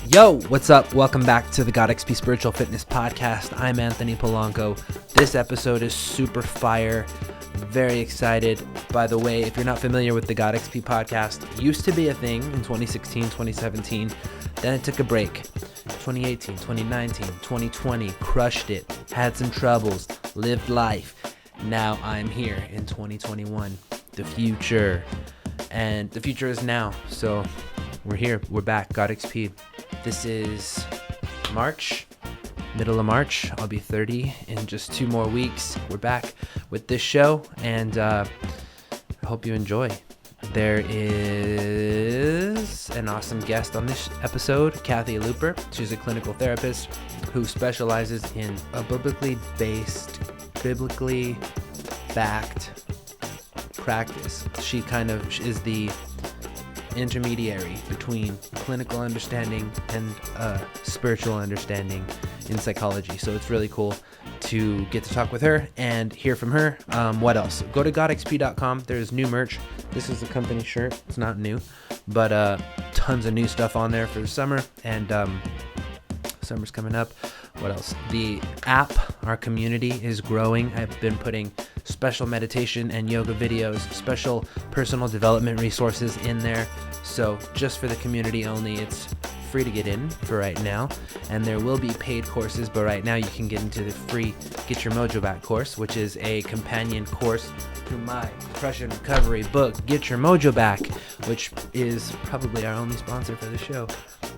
Yo, what's up? Welcome back to the GodXP Spiritual Fitness Podcast. I'm Anthony Polanco. This episode is super fire. Very excited. By the way, if you're not familiar with the GodXP Podcast, it used to be a thing in 2016, 2017. Then it took a break. 2018, 2019, 2020, crushed it. Had some troubles. Lived life. Now I'm here in 2021. The future. And the future is now. So we're here. We're back. GodXP. This is March, middle of March. I'll be 30 in just 2 more weeks. We're back with this show, and I hope you enjoy. There is an awesome guest on this episode, Kathy Looper. She's a clinical therapist who specializes in a biblically backed practice. She kind of is the intermediary between clinical understanding and spiritual understanding in psychology. So it's really cool to get to talk with her and hear from her. What else? Go to godxp.com. There's new merch. This is a company shirt. It's not new, but tons of new stuff on there for the summer, and summer's coming up. What else? The app, our community is growing. I've been putting special meditation and yoga videos, special personal development resources in there. So just for the community only, it's free to get in for right now. And there will be paid courses, but right now you can get into the free Get Your Mojo Back course, which is a companion course to my depression recovery book, Get Your Mojo Back, which is probably our only sponsor for the show.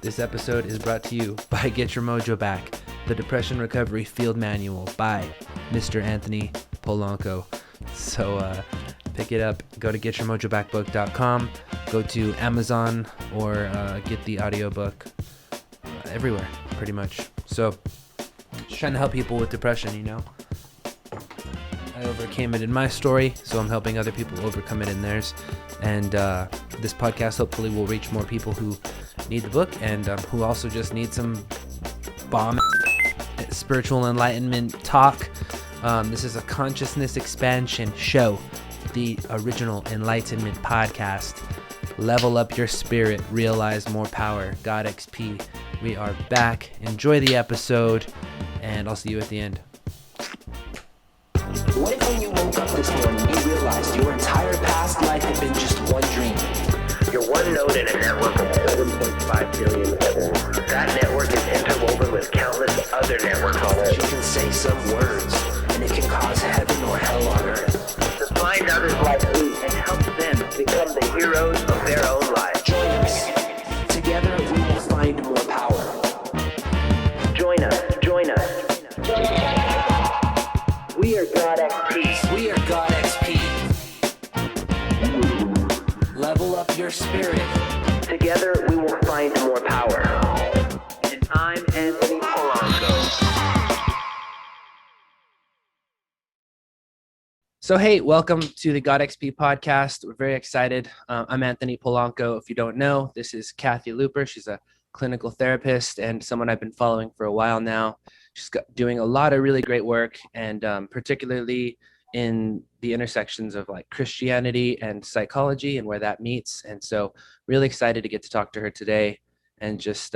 This episode is brought to you by Get Your Mojo Back, the Depression Recovery Field Manual by Mr. Anthony Polanco. So pick it up. Go to getyourmojobackbook.com. Go to Amazon or get the audiobook everywhere, pretty much. So just trying to help people with depression, you know. I overcame it in my story, so I'm helping other people overcome it in theirs. And this podcast hopefully will reach more people who need the book and who also just need some bomb spiritual enlightenment talk. This is a consciousness expansion show, the original Enlightenment Podcast. Level up your spirit, realize more power. GodXP. We are back. Enjoy the episode, and I'll see you at the end. What if when you woke up this morning, you realized your entire past life had been just one dream? You're one node in a network of 7.5 billion nodes. That network is interwoven with countless other networks on You Earth. can say some words, and it can cause heaven or hell on earth. To find others like me and help them become the heroes of their own lives. Join us. Together, we will find more power. Join us. We are GodXP. We are GodXP. Level up your spirit. Together we will find more power. And I'm Anthony Polanco. So hey, welcome to the GodXP Podcast. We're very excited. I'm Anthony Polanco. If you don't know, this is Kathy Looper. She's a clinical therapist and someone I've been following for a while now. She's doing a lot of really great work, and particularly in the intersections of like Christianity and psychology and where that meets. And so really excited to get to talk to her today and just,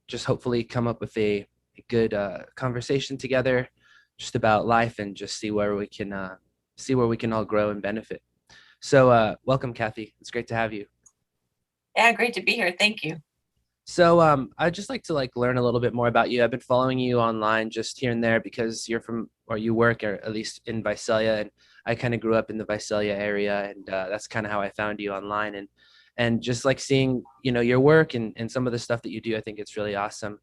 just hopefully come up with a good conversation together just about life and just see where we can all grow and benefit. So welcome, Kathy. It's great to have you. Yeah, great to be here. Thank you. So I'd just like to learn a little bit more about you. I've been following you online just here and there because you're from, or you work, or at least in Visalia, and I kind of grew up in the Visalia area, and that's kind of how I found you online. And just like seeing, your work and some of the stuff that you do, I think it's really awesome.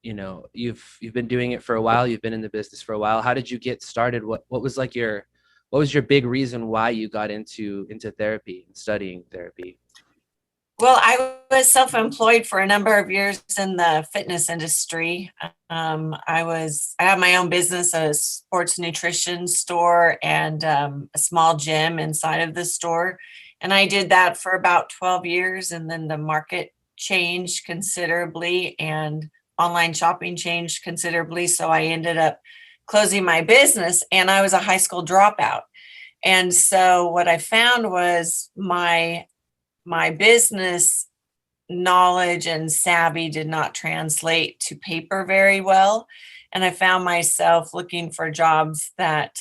You've been doing it for a while. You've been in the business for a while. How did you get started? What was your big reason why you got into therapy and studying therapy? Well, I was self-employed for a number of years in the fitness industry. I have my own business, a sports nutrition store and a small gym inside of the store. And I did that for about 12 years. And then the market changed considerably and online shopping changed considerably. So I ended up closing my business, and I was a high school dropout. And so what I found was my business knowledge and savvy did not translate to paper very well. And I found myself looking for jobs that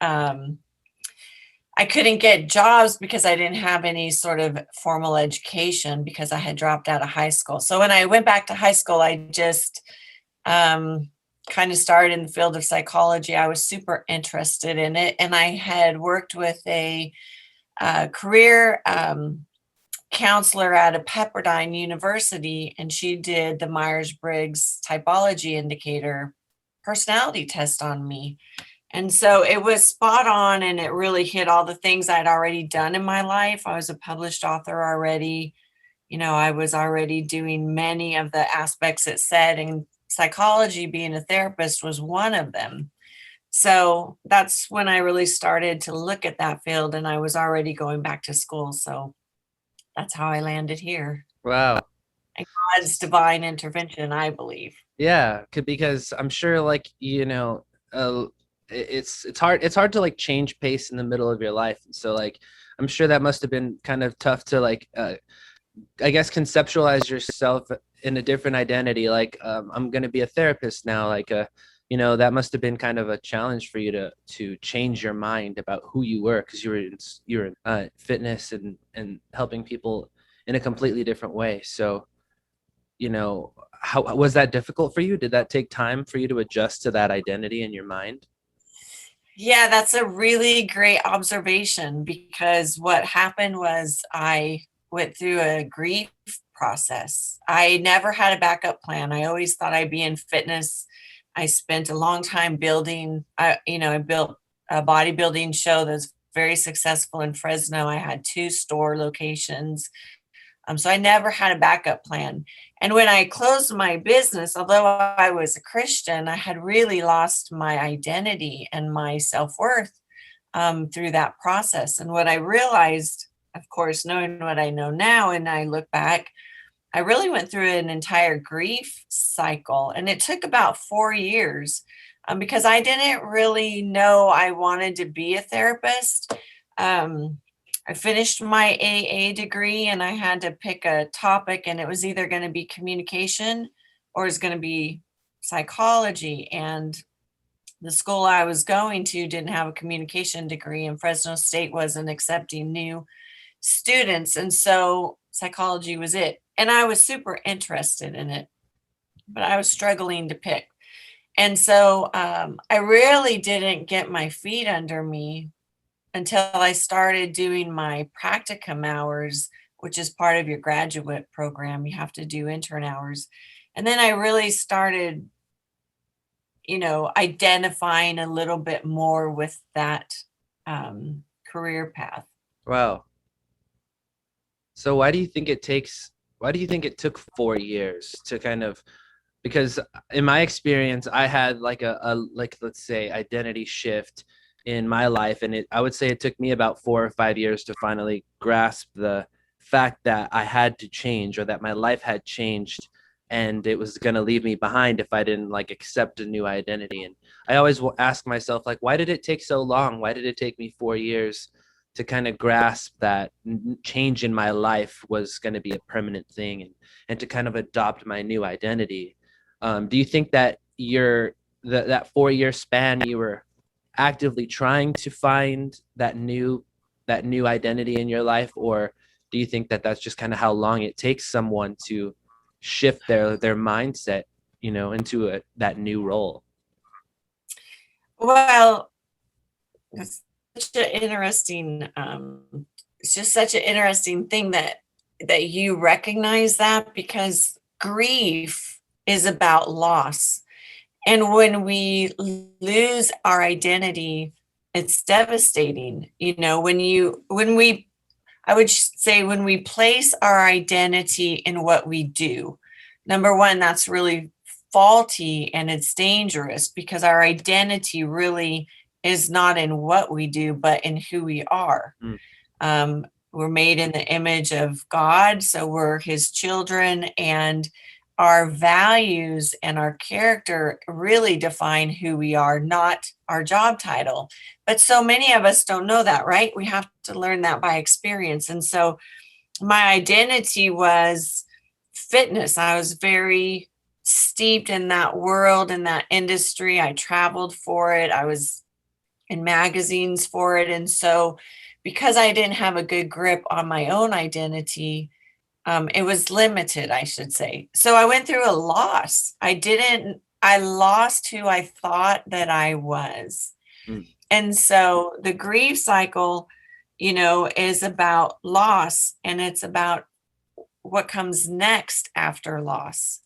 I couldn't get jobs because I didn't have any sort of formal education because I had dropped out of high school. So when I went back to high school, I just kind of started in the field of psychology. I was super interested in it. And I had worked with a career counselor at a Pepperdine University, and she did the Myers-Briggs typology indicator personality test on me. And so it was spot on, and it really hit all the things I'd already done in my life. I was a published author already. I was already doing many of the aspects it said, and psychology, being a therapist, was one of them. So that's when I really started to look at that field, and I was already going back to school. So that's how I landed here. Wow. And God's divine intervention, I believe. Yeah, because I'm sure, like, it's hard to like change pace in the middle of your life. So like, I'm sure that must have been kind of tough to like, I guess, conceptualize yourself in a different identity. Like, I'm going to be a therapist now. Like, that must have been kind of a challenge for you to change your mind about who you were, because you were in fitness and helping people in a completely different way. So, how was that difficult for you? Did that take time for you to adjust to that identity in your mind? Yeah, that's a really great observation, because what happened was I went through a grief process. I never had a backup plan. I always thought I'd be in fitness. I spent a long time building, I built a bodybuilding show that's very successful in Fresno. I had 2 store locations. So I never had a backup plan. And when I closed my business, although I was a Christian, I had really lost my identity and my self-worth through that process. And what I realized, of course, knowing what I know now, and I look back, I really went through an entire grief cycle. And it took about 4 years because I didn't really know I wanted to be a therapist. I finished my AA degree, and I had to pick a topic, and it was either going to be communication or it's going to be psychology. And the school I was going to didn't have a communication degree, and Fresno State wasn't accepting new students. And so psychology was it. And I was super interested in it, but I was struggling to pick. And so I really didn't get my feet under me until I started doing my practicum hours, which is part of your graduate program. You have to do intern hours. And then I really started, identifying a little bit more with that career path. Wow. So why do you think it took 4 years to kind of, because in my experience, I had like let's say, identity shift in my life. And I would say it took me about 4 or 5 years to finally grasp the fact that I had to change, or that my life had changed, and it was going to leave me behind if I didn't like accept a new identity. And I always will ask myself, like, why did it take so long? Why did it take me 4 years to kind of grasp that change in my life was going to be a permanent thing, and to kind of adopt my new identity? Do you think that that 4 year span, you were actively trying to find that new identity in your life, or do you think that that's just kind of how long it takes someone to shift their mindset, into that new role? Well, it's such an interesting, it's just such an interesting thing that you recognize that, because grief is about loss. And when we lose our identity, it's devastating. I would say when we place our identity in what we do, number one, that's really faulty and it's dangerous, because our identity really is not in what we do, but in who we are. We're made in the image of God, so we're his children, and our values and our character really define who we are, not our job title. But so many of us don't know that, right? We have to learn that by experience. And so my identity was fitness. I was very steeped in that world, in that industry. I traveled for it. I was in magazines for it. And so because I didn't have a good grip on my own identity, it was limited, I should say. So I went through a loss. I lost who I thought that I was. Mm. And so the grief cycle, is about loss, and it's about what comes next after loss.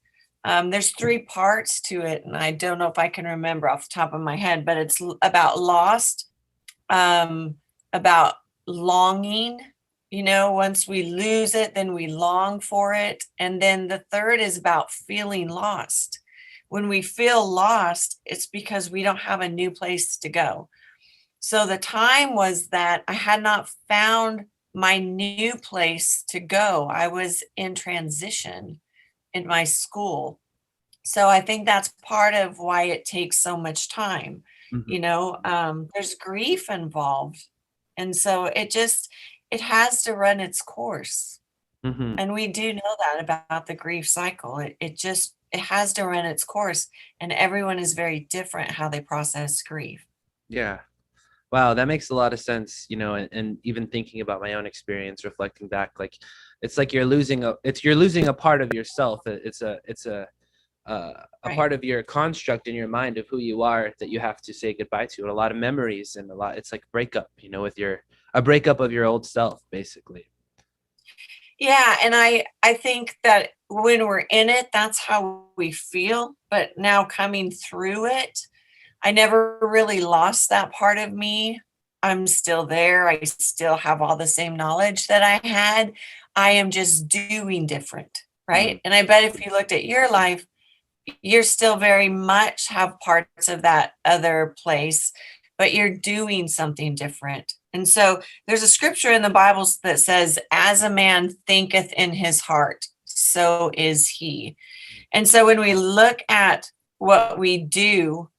There's 3 parts to it, and I don't know if I can remember off the top of my head, but it's about lost, about longing. Once we lose it, then we long for it. And then the third is about feeling lost. When we feel lost, it's because we don't have a new place to go. So the time was that I had not found my new place to go. I was in transition in my school. So I think that's part of why it takes so much time. There's grief involved. And so it has to run its course. Mm-hmm. And we do know that about the grief cycle. It has to run its course, and everyone is very different how they process grief. Yeah. Wow, that makes a lot of sense, and even thinking about my own experience, reflecting back, like it's like you're losing a part of yourself. It's a Right. part of your construct in your mind of who you are that you have to say goodbye to, and a lot of memories, and it's like breakup, with a breakup of your old self, basically. Yeah, and I think that when we're in it, that's how we feel. But now coming through it, I never really lost that part of me. I'm still there. I still have all the same knowledge that I had. I am just doing different, right? And I bet if you looked at your life, you're still very much have parts of that other place, but you're doing something different. And so there's a scripture in the Bible that says, as a man thinketh in his heart, so is he. And so when we look at what we do,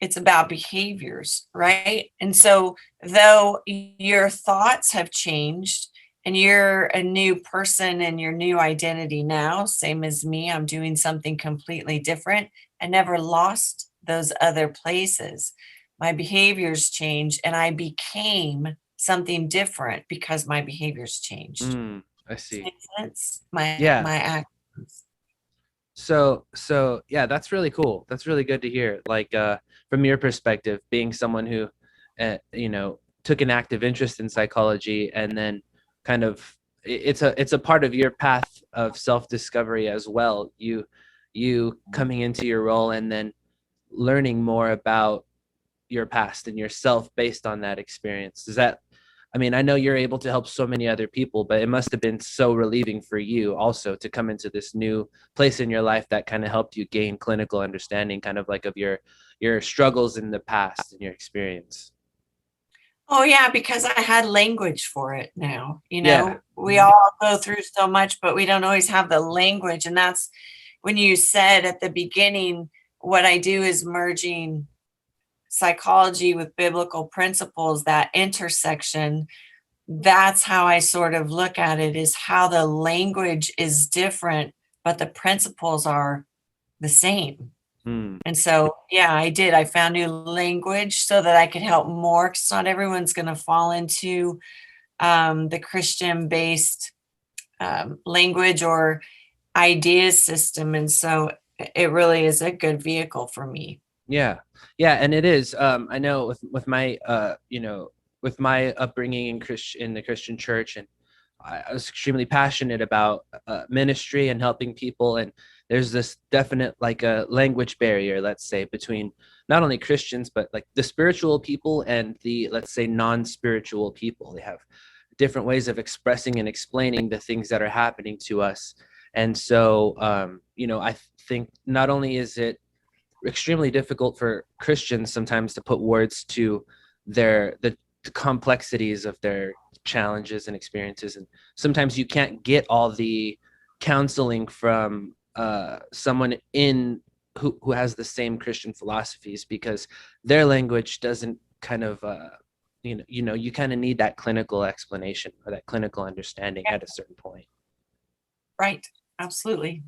it's about behaviors, right? And so though your thoughts have changed and you're a new person in your new identity now, same as me, I'm doing something completely different. I never lost those other places. My behaviors changed and I became something different because my behaviors changed. I see. Does that make sense? Yeah. My actions. So yeah, that's really cool. That's really good to hear. Like, from your perspective, being someone who, took an active interest in psychology, and then kind of, it's a part of your path of self-discovery as well. You coming into your role and then learning more about your past and yourself based on that experience. I know you're able to help so many other people, but it must have been so relieving for you also to come into this new place in your life that kind of helped you gain clinical understanding, kind of like of your struggles in the past and your experience. Oh yeah, because I had language for it now. Yeah. We all go through so much, but we don't always have the language. And that's when you said at the beginning, what I do is merging psychology with biblical principles, that intersection. That's how I sort of look at it, is how the language is different, but the principles are the same. And so, yeah, I found new language so that I could help more, because not everyone's going to fall into the Christian-based language or idea system. And so it really is a good vehicle for me. Yeah. And it is. I know with my, with my upbringing in the Christian church, and I was extremely passionate about ministry and helping people. And there's this definite like a language barrier, let's say, between not only Christians, but like the spiritual people and the, let's say, non-spiritual people. They have different ways of expressing and explaining the things that are happening to us. And so, I think not only is it extremely difficult for Christians sometimes to put words to the complexities of their challenges and experiences, and sometimes you can't get all the counseling from someone who has the same Christian philosophies, because their language doesn't kind of you kind of need that clinical explanation or that clinical understanding at a certain point. Right. Absolutely.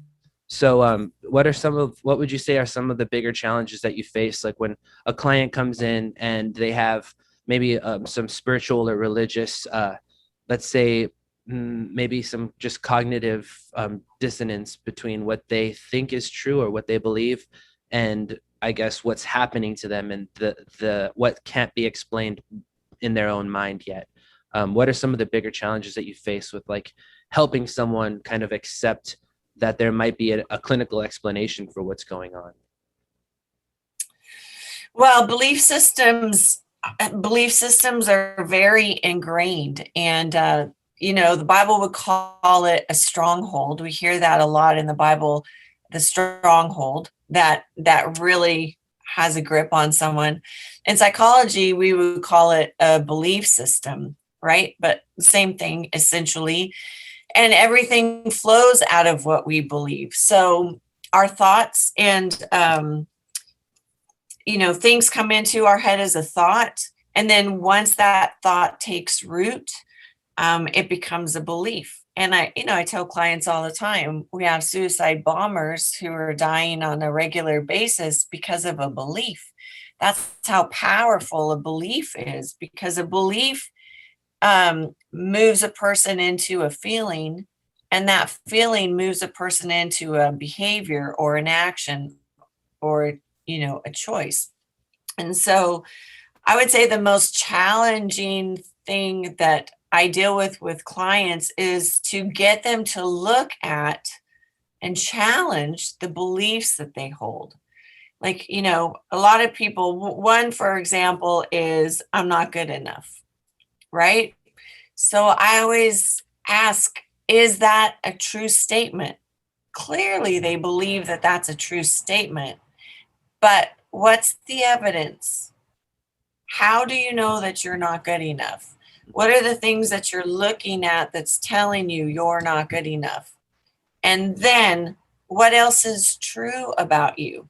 So what would you say are some of the bigger challenges that you face, like when a client comes in and they have maybe some spiritual or religious, let's say, maybe some just cognitive dissonance between what they think is true or what they believe, and I guess what's happening to them, and the what can't be explained in their own mind yet. What are some of the bigger challenges that you face with like helping someone kind of accept that there might be a clinical explanation for what's going on? Well, belief systems are very ingrained, and the Bible would call it a stronghold. We hear that a lot in the Bible, the stronghold that really has a grip on someone. In psychology, we would call it a belief system, right? But same thing essentially. And everything flows out of what we believe. So our thoughts and things come into our head as a thought, and then once that thought takes root, it becomes a belief. And I tell clients all the time, we have suicide bombers who are dying on a regular basis because of a belief. That's how powerful a belief is, because a belief moves a person into a feeling, and that feeling moves a person into a behavior or an action or a choice. And so I would say the most challenging thing that I deal with clients is to get them to look at and challenge the beliefs that they hold. Like, a lot of people, one, for example, is I'm not good enough, right? So I always ask, is that a true statement? Clearly, they believe that that's a true statement, but what's the evidence? How do you know that you're not good enough? What are the things that you're looking at that's telling you you're not good enough? And then what else is true about you?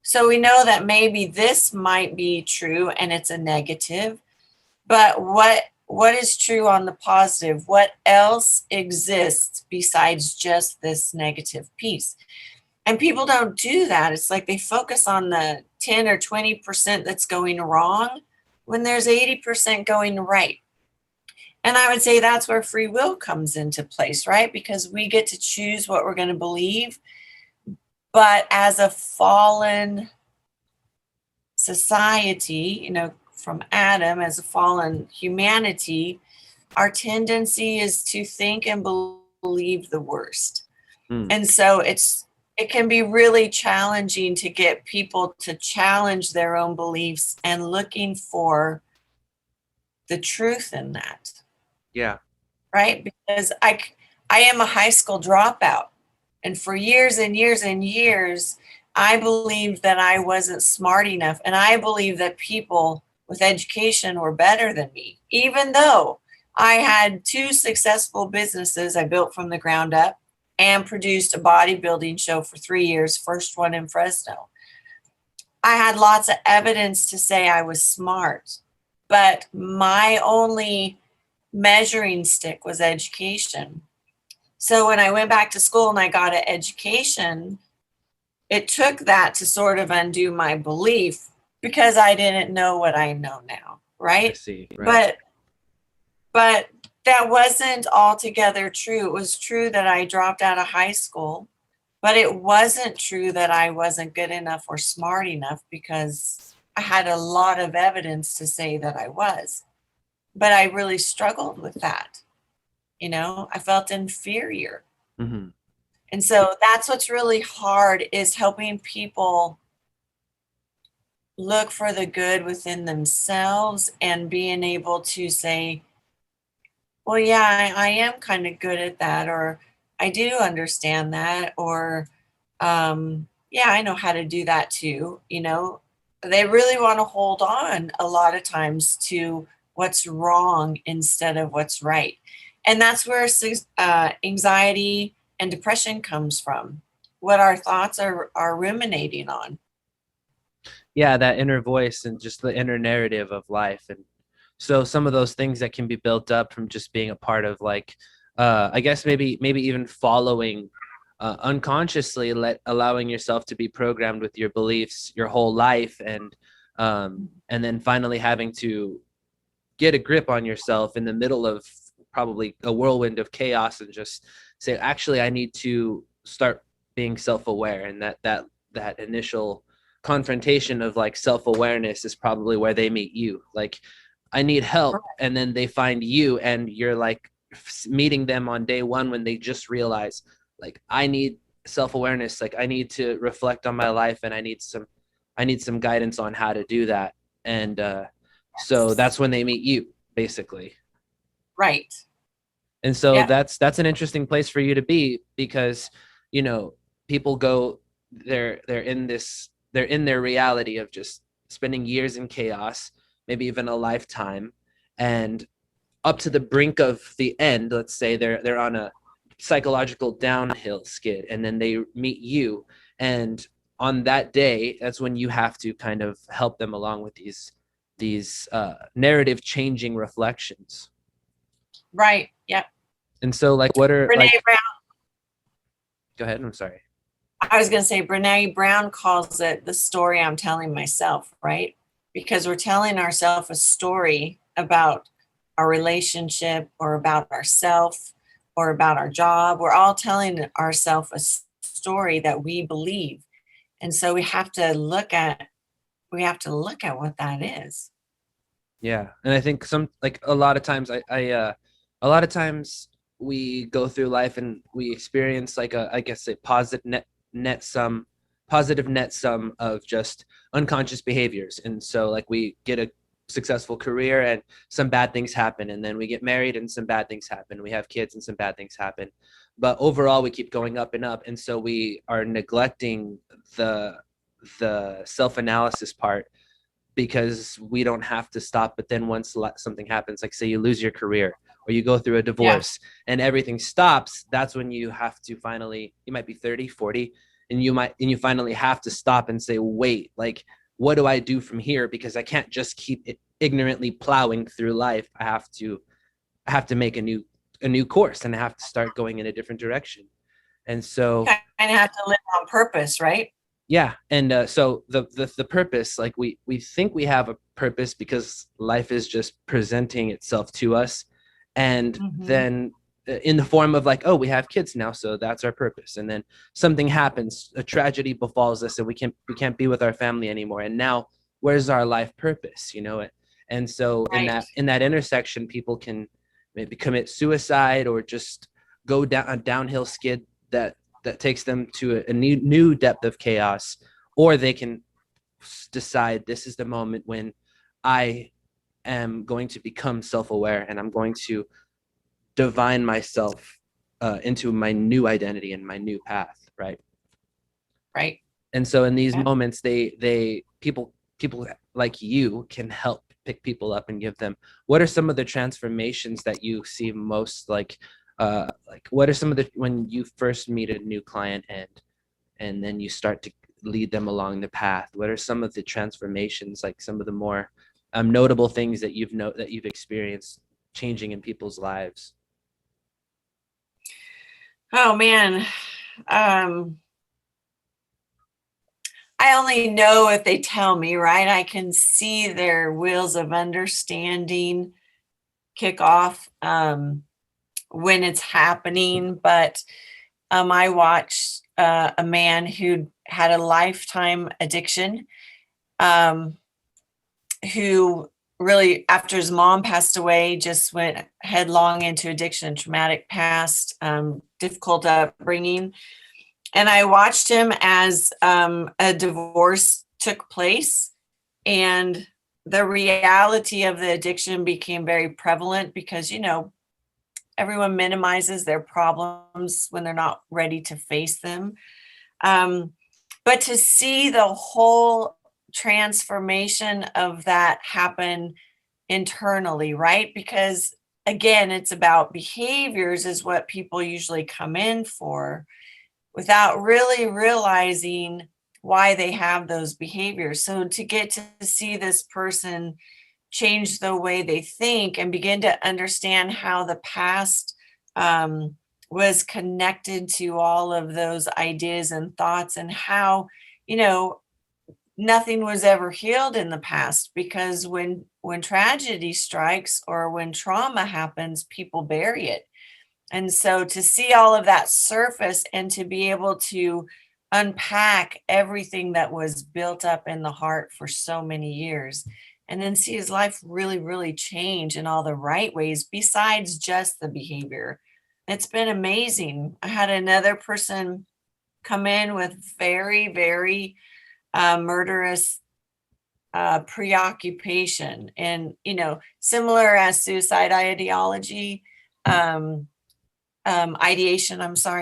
So we know that maybe this might be true and it's a negative, but what is true on the positive? What else exists besides just this negative piece? And people don't do that. It's like they focus on the 10 or 20% that's going wrong when there's 80% going right. And I would say that's where free will comes into place, right? Because we get to choose what we're going to believe. But as a fallen society, from Adam, as a fallen humanity, our tendency is to think and believe the worst. And so it can be really challenging to get people to challenge their own beliefs and looking for the truth in that. Yeah. Right? Because I am a high school dropout. And for years and years and years, I believed that I wasn't smart enough. And I believed that people with education were better than me, even though I had 2 successful businesses I built from the ground up and produced a bodybuilding show for 3 years, first one in Fresno. I had lots of evidence to say I was smart, but my only measuring stick was education. So when I went back to school and I got an education, it took that to sort of undo my belief, because I didn't know what I know now, right? I see. Right. But that wasn't altogether true. It was true that I dropped out of high school, but it wasn't true that I wasn't good enough or smart enough, because I had a lot of evidence to say that I was. But I really struggled with that. I felt inferior. Mm-hmm. And so that's what's really hard, is helping people look for the good within themselves and being able to say, well, yeah, I am kind of good at that, or I do understand that, or yeah, I know how to do that too. They really want to hold on a lot of times to what's wrong instead of what's right. And that's where anxiety and depression comes from, what our thoughts are ruminating on. Yeah, that inner voice and just the inner narrative of life. And so some of those things that can be built up from just being a part of, like, I guess maybe even following unconsciously allowing yourself to be programmed with your beliefs your whole life, and then finally having to get a grip on yourself in the middle of probably a whirlwind of chaos and just say, actually, I need to start being self-aware. And that initial confrontation of like self-awareness is probably where they meet you. Like, I need help. And then they find you, and you're like meeting them on day one when they just realize, like, I need self-awareness. Like, I need to reflect on my life, and I need some guidance on how to do that. And so that's when they meet you, basically. Right. And so Yeah. that's an interesting place for you to be, because, you know, people go, they're in their reality of just spending years in chaos, maybe even a lifetime, and up to the brink of the end. Let's say they're on a psychological downhill skid, and then they meet you, and on that day, that's when you have to kind of help them along with these narrative changing reflections. Right. Yeah. And so, like, what are Brene like? Brown. Go ahead. I'm sorry. I was going to say Brene Brown calls it the story I'm telling myself, right? Because we're telling ourselves a story about our relationship, or about ourself, or about our job. We're all telling ourselves a story that we believe. And so we have to look at what that is. Yeah. And I think a lot of times a lot of times we go through life and we experience like I guess a positive net sum of just unconscious behaviors. And so, like, we get a successful career and some bad things happen, and then we get married and some bad things happen. We have kids and some bad things happen. But overall, we keep going up and up. And so we are neglecting the self-analysis part, because we don't have to stop. But then once something happens, like say you lose your career or you go through a divorce, and everything stops, that's when you have to finally, you might be 30, 40, and you finally have to stop and say, wait, like, what do I do from here? Because I can't just keep ignorantly plowing through life. I have to make a new course, and I have to start going in a different direction. And so You kind of have to live on purpose, right? yeah. And so the purpose, like, we think we have a purpose because life is just presenting itself to us. And then in the form of like, oh, we have kids now, so that's our purpose. And then something happens, a tragedy befalls us, and we can't be with our family anymore. And now, where's our life purpose? You know it. And so in that intersection, people can maybe commit suicide, or just go down a downhill skid that takes them to a new depth of chaos. Or they can decide, this is the moment when I am going to become self-aware, and I'm going to divine myself into my new identity and my new path. Right. And so in these moments, people like you can help pick people up and give them, what are some of the transformations that you see most? Like what are some of the, when you first meet a new client and then you start to lead them along the path, what are some of the transformations, like some of the more notable things that you've experienced changing in people's lives? Oh man. I only know if they tell me, right? I can see their wheels of understanding kick off when it's happening. But I watched a man who had a lifetime addiction, who really, after his mom passed away, just went headlong into addiction, traumatic past, difficult upbringing. And I watched him as a divorce took place, and the reality of the addiction became very prevalent because, everyone minimizes their problems when they're not ready to face them. But to see the whole transformation of that happen internally, right? Because again, it's about behaviors is what people usually come in for, without really realizing why they have those behaviors. So to get to see this person change the way they think and begin to understand how the past was connected to all of those ideas and thoughts, and how, nothing was ever healed in the past, because when tragedy strikes or when trauma happens, people bury it. And so to see all of that surface and to be able to unpack everything that was built up in the heart for so many years, and then see his life really, really change in all the right ways besides just the behavior. It's been amazing. I had another person come in with very, very murderous preoccupation, and, similar as suicide ideology,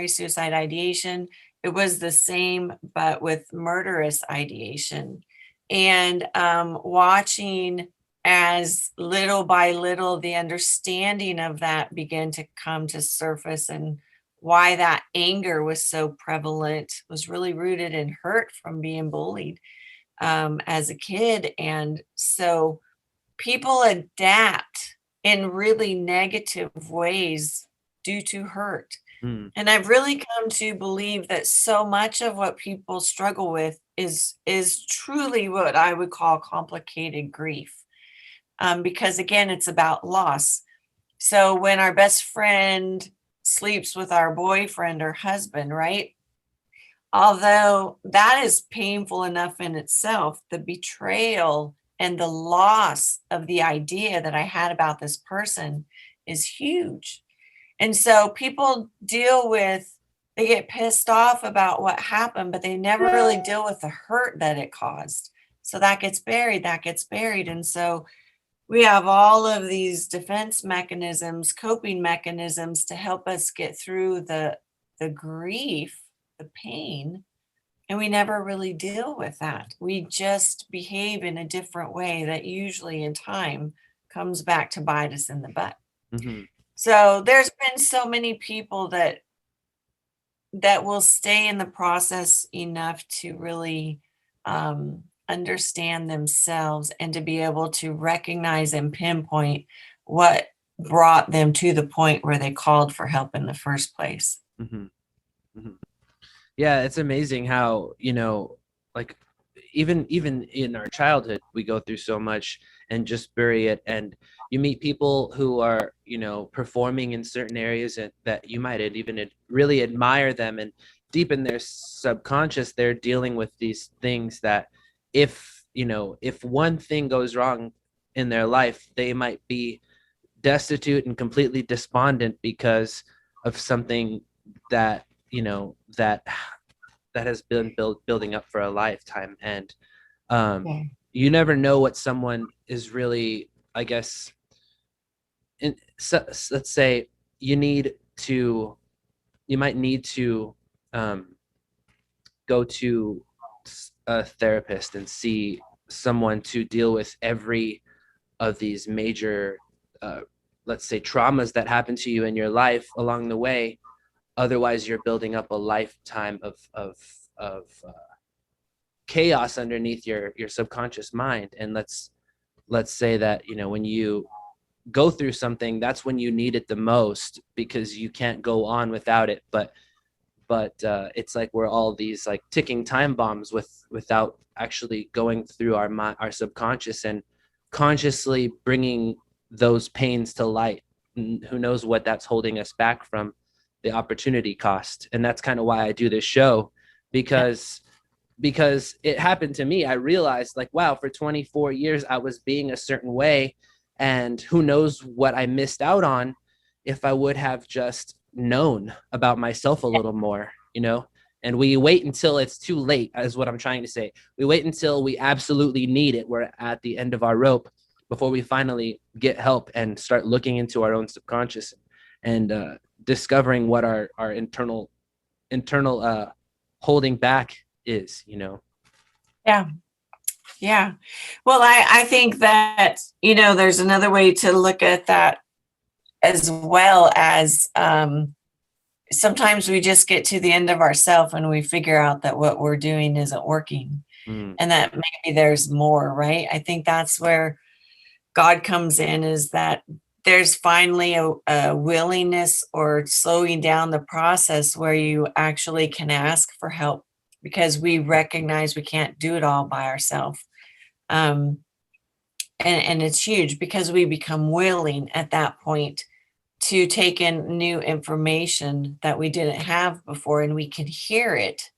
suicide ideation. It was the same, but with murderous ideation. And watching as little by little the understanding of that began to come to surface, and why that anger was so prevalent was really rooted in hurt from being bullied as a kid. And so people adapt in really negative ways due to hurt. And I've really come to believe that so much of what people struggle with is truly what I would call complicated grief. Because again, it's about loss. So when our best friend sleeps with our boyfriend or husband, right? Although that is painful enough in itself, the betrayal and the loss of the idea that I had about this person is huge. And so people they get pissed off about what happened, but they never really deal with the hurt that it caused. So that gets buried. And so we have all of these defense mechanisms, coping mechanisms to help us get through the grief, the pain, and we never really deal with that. We just behave in a different way that usually in time comes back to bite us in the butt. Mm-hmm. So there's been so many people that will stay in the process enough to really understand themselves, and to be able to recognize and pinpoint what brought them to the point where they called for help in the first place. Mm-hmm. Mm-hmm. Yeah, it's amazing how, like even in our childhood, we go through so much and just bury it. And you meet people who are, performing in certain areas that you might even really admire them, and deep in their subconscious, they're dealing with these things that if one thing goes wrong in their life, they might be destitute and completely despondent because of something that, that has been building up for a lifetime. And you never know what someone is really, I guess, let's say you might need to go to a therapist and see someone to deal with every of these major, let's say, traumas that happen to you in your life along the way. Otherwise, you're building up a lifetime of chaos underneath your subconscious mind. And let's say that, when you go through something, that's when you need it the most, because you can't go on without it. But it's like we're all these like ticking time bombs without actually going through our subconscious and consciously bringing those pains to light. And who knows what that's holding us back from the opportunity cost. And that's kind of why I do this show, because it happened to me. I realized, like, wow, for 24 years I was being a certain way, and who knows what I missed out on if I would have just known about myself a little more, and we wait until it's too late, is what I'm trying to say. We wait until we absolutely need it. We're at the end of our rope before we finally get help and start looking into our own subconscious and discovering what our internal holding back is. Yeah. Well, I think that, there's another way to look at that, as well as sometimes we just get to the end of ourselves and we figure out that what we're doing isn't working, and that maybe there's more, right? I think that's where God comes in, is that there's finally a willingness or slowing down the process where you actually can ask for help, because we recognize we can't do it all by ourselves. And it's huge because we become willing at that point to take in new information that we didn't have before, and we can hear it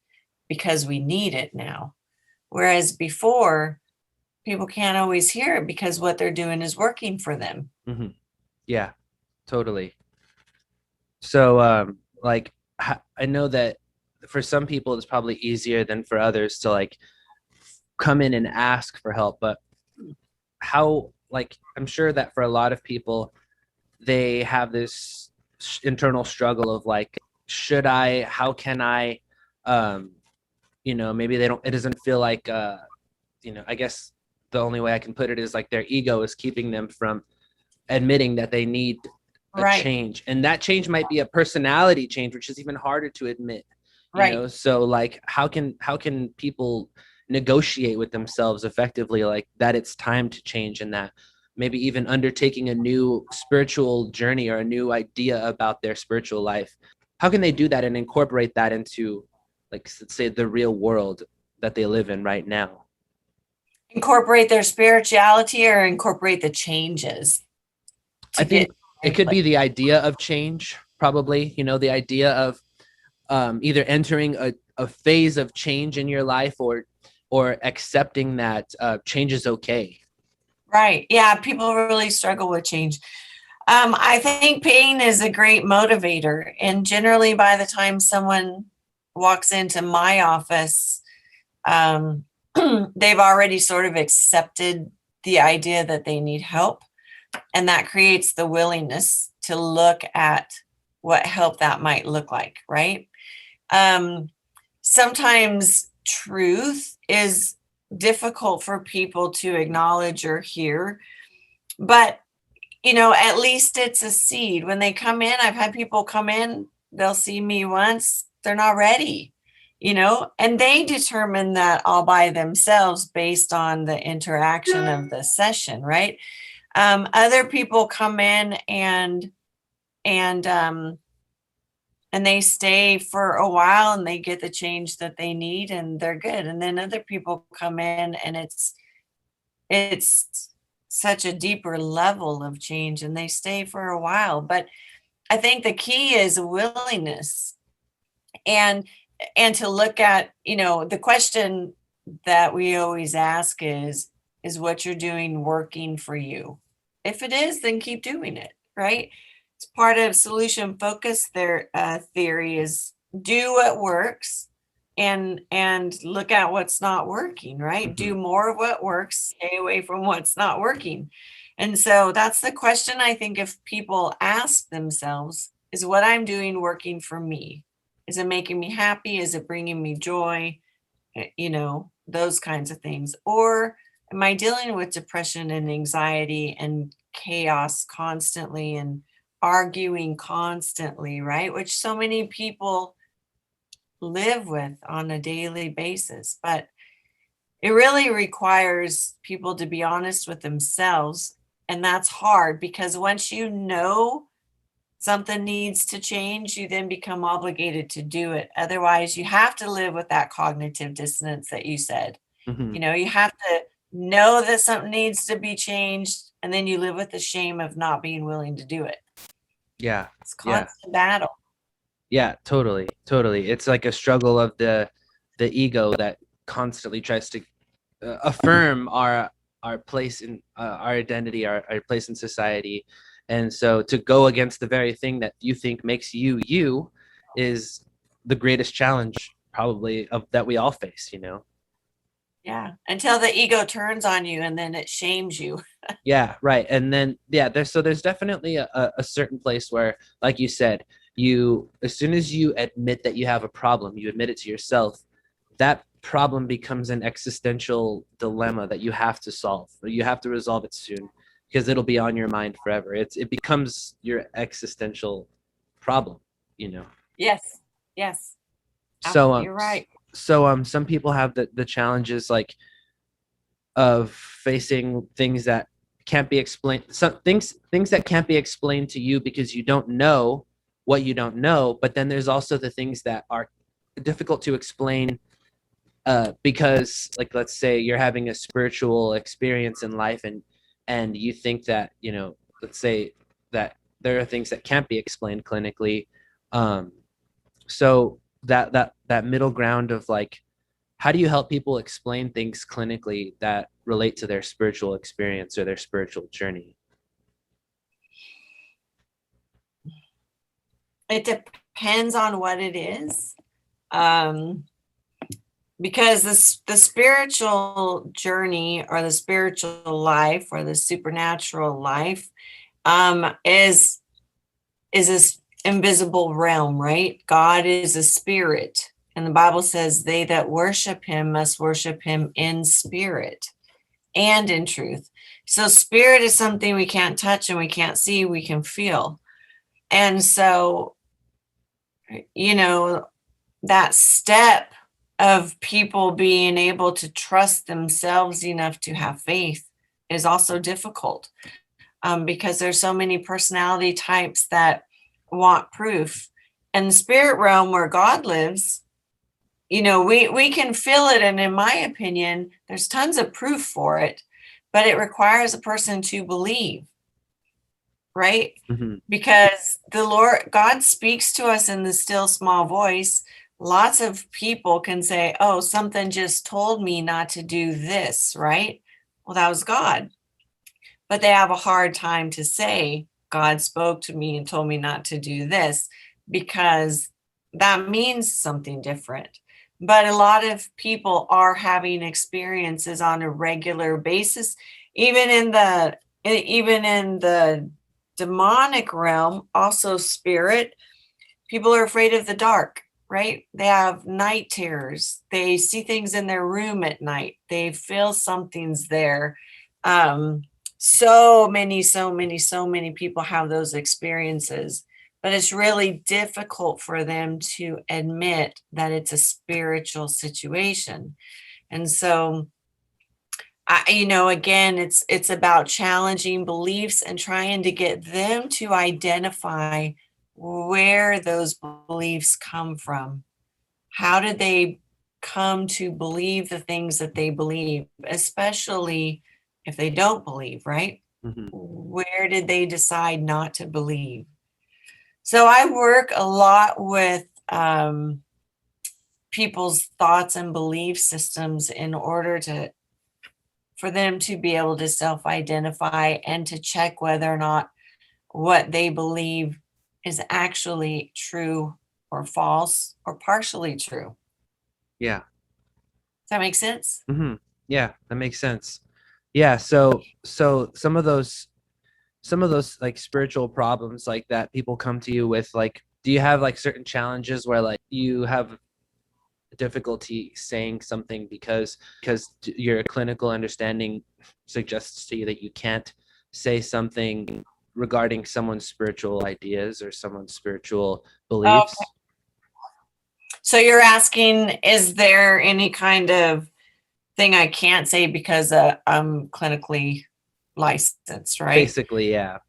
because we need it now. Whereas before, people can't always hear it because what they're doing is working for them. Mm-hmm. Yeah, totally. So, like, I know that for some people it's probably easier than for others to like come in and ask for help, but how, like, I'm sure that for a lot of people, they have this internal struggle of like, should I, how can I, maybe they don't, it doesn't feel like, I guess the only way I can put it is like their ego is keeping them from admitting that they need a change. And that change might be a personality change, which is even harder to admit, so like, how can people negotiate with themselves effectively, like that it's time to change, and that maybe even undertaking a new spiritual journey or a new idea about their spiritual life, how can they do that and incorporate that into, like, let's say, the real world that they live in right now? Incorporate their spirituality or incorporate the changes? I think it could be the idea of change, probably, the idea of either entering a phase of change in your life or accepting that change is okay. Right. Yeah. People really struggle with change. I think pain is a great motivator. And generally, by the time someone walks into my office, they've already sort of accepted the idea that they need help. And that creates the willingness to look at what help that might look like, right? Sometimes truth is difficult for people to acknowledge or hear, but at least it's a seed. When they come in, I've had people come in, they'll see me once, they're not ready, and they determine that all by themselves based on the interaction of the session, right? Other people come in and they stay for a while and they get the change that they need and they're good. And then other people come in and it's such a deeper level of change and they stay for a while. But I think the key is willingness and to look at, the question that we always ask is what you're doing working for you? If it is, then keep doing it, right? It's part of solution focus. Their theory is do what works and look at what's not working, right? Mm-hmm. Do more of what works, stay away from what's not working. And so that's the question I think if people ask themselves, is what I'm doing working for me? Is it making me happy? Is it bringing me joy? Those kinds of things. Or am I dealing with depression and anxiety and chaos constantly and arguing constantly, right? Which so many people live with on a daily basis. But it really requires people to be honest with themselves. And that's hard because once you know something needs to change, you then become obligated to do it. Otherwise, you have to live with that cognitive dissonance that you said. Mm-hmm. You have to know that something needs to be changed, and then you live with the shame of not being willing to do it. Yeah. It's constant battle. Yeah, totally. It's like a struggle of the ego that constantly tries to affirm our place in our identity, our place in society. And so to go against the very thing that you think makes you is the greatest challenge probably that we all face, Yeah, until the ego turns on you and then it shames you. Yeah, right. And then, there's definitely a certain place where, like you said, as soon as you admit that you have a problem, you admit it to yourself, that problem becomes an existential dilemma that you have to solve. You have to resolve it soon because it'll be on your mind forever. It becomes your existential problem, Yes. So you're right. So some people have the challenges like of facing things that can't be explained, some things that can't be explained to you because you don't know what you don't know. But then there's also the things that are difficult to explain, because, like, let's say you're having a spiritual experience in life, and you think that, let's say that there are things that can't be explained clinically. So that middle ground of, like, how do you help people explain things clinically that relate to their spiritual experience or their spiritual journey? It depends on what it is. Because the spiritual journey or the spiritual life or the supernatural life is this invisible realm, right? God is a spirit. And the Bible says they that worship him must worship him in spirit and in truth. So spirit is something we can't touch and we can't see, we can feel. And so, that step of people being able to trust themselves enough to have faith is also difficult, because there's so many personality types that want proof. And the spirit realm where God lives, we can feel it. And in my opinion, there's tons of proof for it, but it requires a person to believe, right? Mm-hmm. Because God speaks to us in the still small voice. Lots of people can say, oh, something just told me not to do this, right? Well, that was God. But they have a hard time to say, God spoke to me and told me not to do this, because that means something different. But a lot of people are having experiences on a regular basis, even in the demonic realm, also spirit. People are afraid of the dark, right? They have night terrors. They see things in their room at night. They feel something's there. So many people have those experiences, but it's really difficult for them to admit that it's a spiritual situation. And so, again, it's about challenging beliefs and trying to get them to identify where those beliefs come from. How did they come to believe the things that they believe, especially if they don't believe, right? Mm-hmm. Where did they decide not to believe? So I work a lot with people's thoughts and belief systems in order for them to be able to self-identify and to check whether or not what they believe is actually true or false or partially true. Yeah. Does that make sense? Mm-hmm. Yeah, that makes sense. Yeah. So some of those like spiritual problems like that people come to you with, like, do you have like certain challenges where like you have difficulty saying something because your clinical understanding suggests to you that you can't say something regarding someone's spiritual ideas or someone's spiritual beliefs? Okay. So you're asking, is there any kind of thing I can't say because I'm clinically licensed, right? Basically, yeah.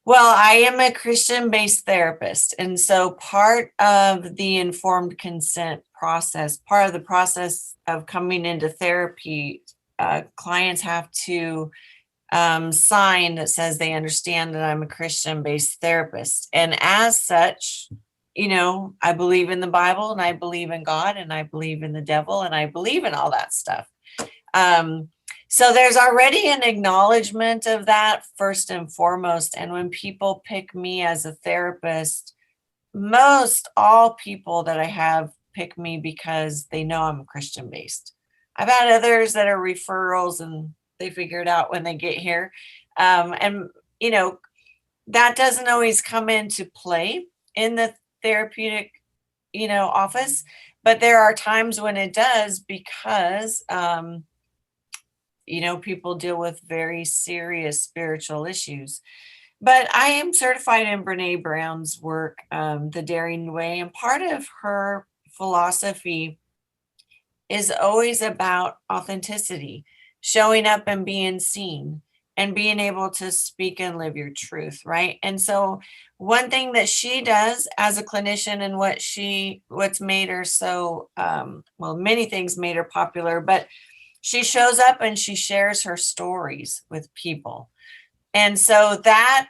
Well, I am a Christian-based therapist. And so part of the informed consent process, part of the process of coming into therapy, clients have to sign that says they understand that I'm a Christian-based therapist. And as such, I believe in the Bible, and I believe in God, and I believe in the devil, and I believe in all that stuff. So there's already an acknowledgement of that first and foremost. And when people pick me as a therapist, most all people that I have pick me because they know I'm Christian based. I've had others that are referrals and they figure it out when they get here. And that doesn't always come into play in the therapeutic, office, but there are times when it does, because, people deal with very serious spiritual issues. But I am certified in Brene Brown's work, The Daring Way, and part of her philosophy is always about authenticity. showing up and being seen and being able to speak and live your truth, right? And so one thing that she does as a clinician, and what's made her so well, many things made her popular, but she shows up and she shares her stories with people. And so that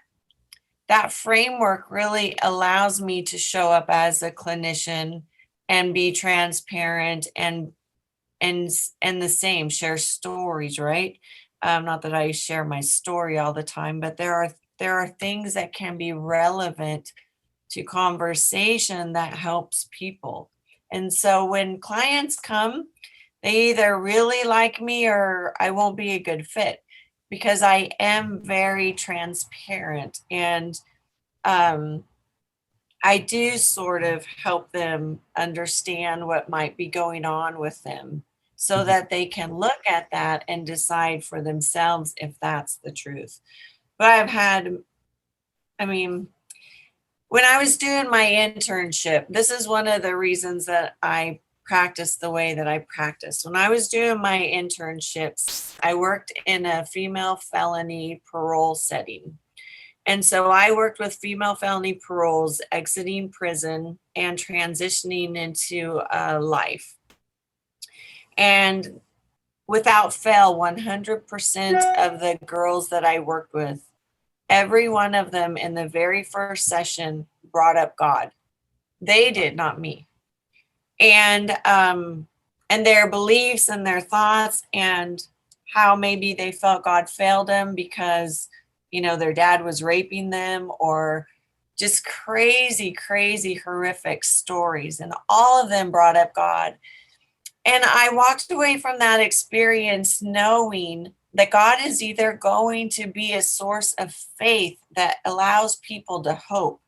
framework really allows me to show up as a clinician and be transparent and the same, share stories, right? Not that I share my story all the time, but there are things that can be relevant to conversation that helps people. And so when clients come, they either really like me or I won't be a good fit, because I am very transparent, and I do sort of help them understand what might be going on with them, so that they can look at that and decide for themselves if that's the truth. But I mean, when I was doing my internship, this is one of the reasons that I practice the way that I practice. When I was doing my internships, I worked in a female felony parole setting. And so I worked with female felony paroles exiting prison and transitioning into life. And without fail, 100% of the girls that I worked with, every one of them in the very first session brought up God. They did, not me. And their beliefs and their thoughts, and how maybe they felt God failed them because, their dad was raping them, or just crazy, horrific stories. And all of them brought up God. And I walked away from that experience knowing that God is either going to be a source of faith that allows people to hope,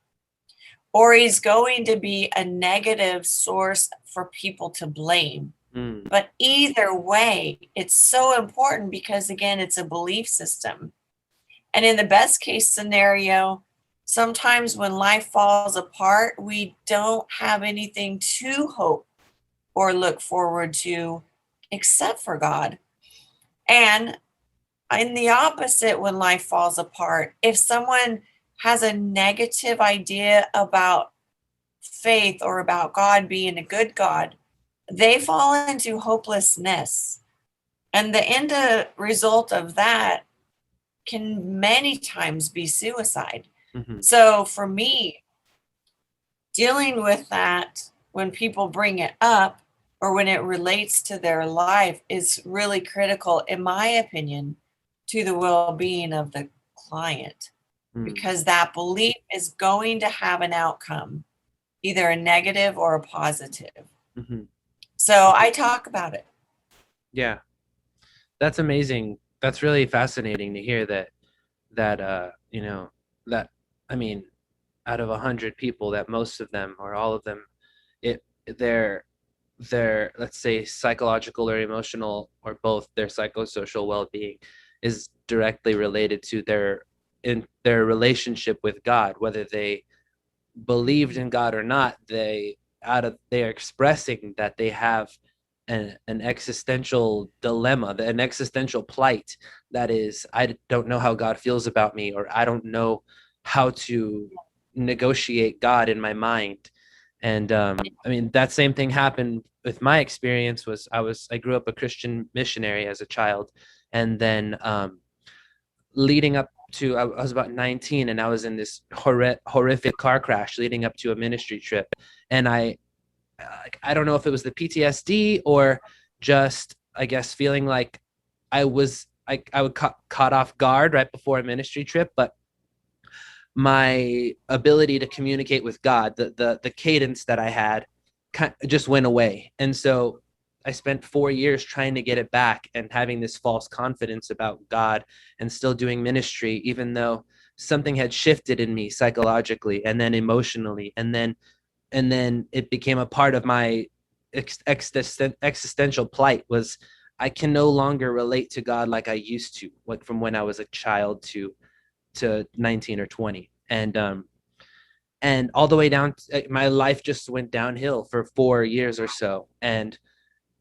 or he's going to be a negative source for people to blame. But either way, it's so important, because again, it's a belief system. And in the best case scenario, sometimes when life falls apart, we don't have anything to hope or look forward to except for God. And in the opposite, when life falls apart, if someone has a negative idea about faith or about God being a good God, they fall into hopelessness. And the end result of that can many times be suicide. So for me, dealing with that when people bring it up or when it relates to their life is really critical, in my opinion, to the well-being of the client, because that belief is going to have an outcome, either a negative or a positive. So I talk about it. Yeah, that's amazing. That's really fascinating to hear that I mean, out of 100 people, that most of them or all of them, their let's say psychological or emotional or both, their psychosocial well-being is directly related to their relationship with God. Whether they believed in God or not, they are expressing that they have an existential dilemma, an existential plight, that is, I don't know how God feels about me, or I don't know how to negotiate God in my mind. And I mean, that same thing happened with my experience. I grew up a Christian missionary as a child, and then leading up to, I was about 19, and I was in this horrific car crash leading up to a ministry trip. And I don't know if it was the PTSD or just, I guess, feeling like I would caught off guard right before a ministry trip, but my ability to communicate with God, the cadence that I had, just went away. And so I spent 4 years trying to get it back and having this false confidence about God and still doing ministry, even though something had shifted in me psychologically and then emotionally. And then it became a part of my existential plight, was I can no longer relate to God like I used to, like from when I was a child to 19 or 20. And all the way down, my life just went downhill for 4 years or so. And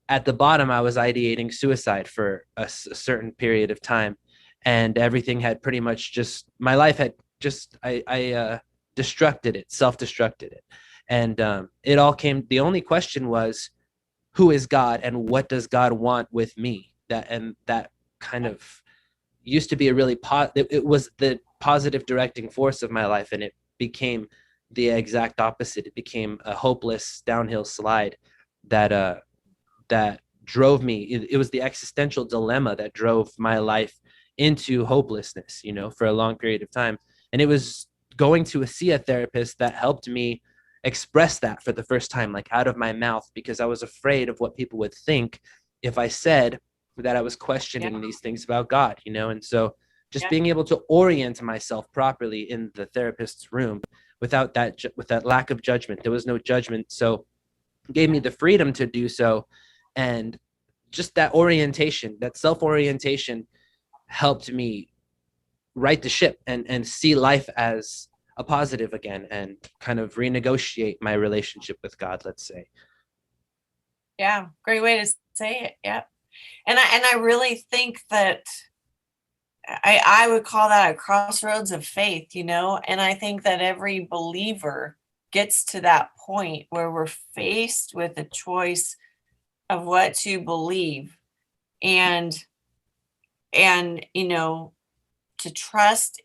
at the bottom, I was ideating suicide for a certain period of time, and everything had pretty much just, my life had just, I destructed it, self-destructed it. And it all came, the only question was, who is God and what does God want with me? That kind of used to be a really, it was the positive directing force of my life, and it became the exact opposite. It became a hopeless downhill slide that drove me. It was the existential dilemma that drove my life into hopelessness, for a long period of time. And it was going to see a therapist that helped me express that for the first time, like out of my mouth, because I was afraid of what people would think if I said that I was questioning these things about God, and so just being able to orient myself properly in the therapist's room without that lack of judgment. There was no judgment, so it gave me the freedom to do so. And just that orientation, that self-orientation, helped me right the ship and see life as a positive again, and kind of renegotiate my relationship with God, let's say. Yeah, great way to say it. Yeah. And I really think that I would call that a crossroads of faith, and I think that every believer gets to that point where we're faced with a choice of what to believe, and to trust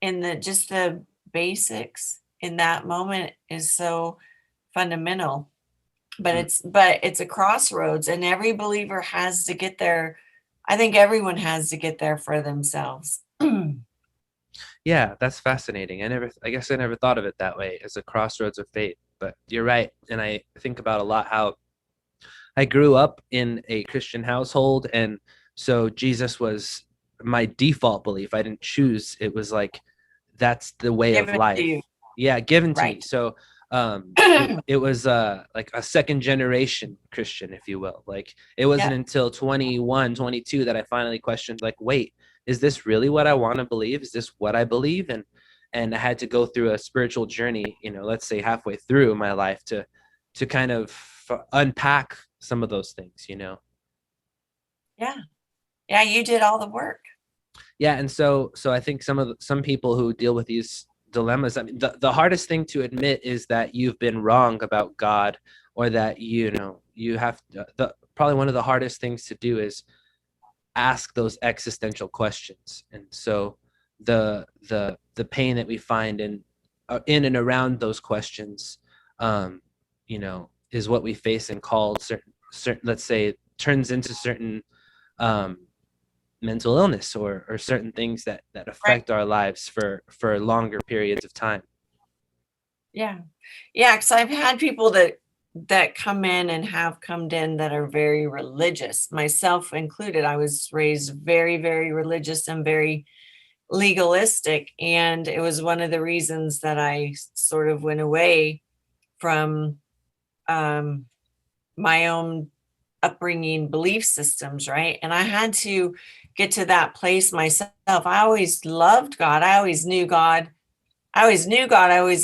in the basics in that moment is so fundamental. But it's a crossroads, and every believer has to get there. I think everyone has to get there for themselves. Yeah, that's fascinating. I guess I never thought of it that way, as a crossroads of faith, but you're right. And I think about a lot how I grew up in a Christian household, and so Jesus was my default belief. I didn't choose. It was like, that's the way Given of to life. you. Yeah, given to me. Right. So it was like a second generation Christian, if you will. Like, it wasn't until 21, 22 that I finally questioned, like, wait, is this really what I want to believe? Is this what I believe? And I had to go through a spiritual journey, let's say halfway through my life, to kind of unpack some of those things. Yeah, you did all the work. Yeah, and so I think some people who deal with these dilemmas, I mean, the hardest thing to admit is that you've been wrong about God, or that you have probably one of the hardest things to do is ask those existential questions. And so the pain that we find in and around those questions, is what we face and called certain, let's say, turns into certain mental illness or certain things that affect our lives for longer periods of time. Yeah, because I've had people that come in and have come in that are very religious, myself included. I was raised very, very religious and very legalistic, and it was one of the reasons that I sort of went away from my own upbringing belief systems, right? And I had to get to that place myself. I always loved God. I always knew God. I always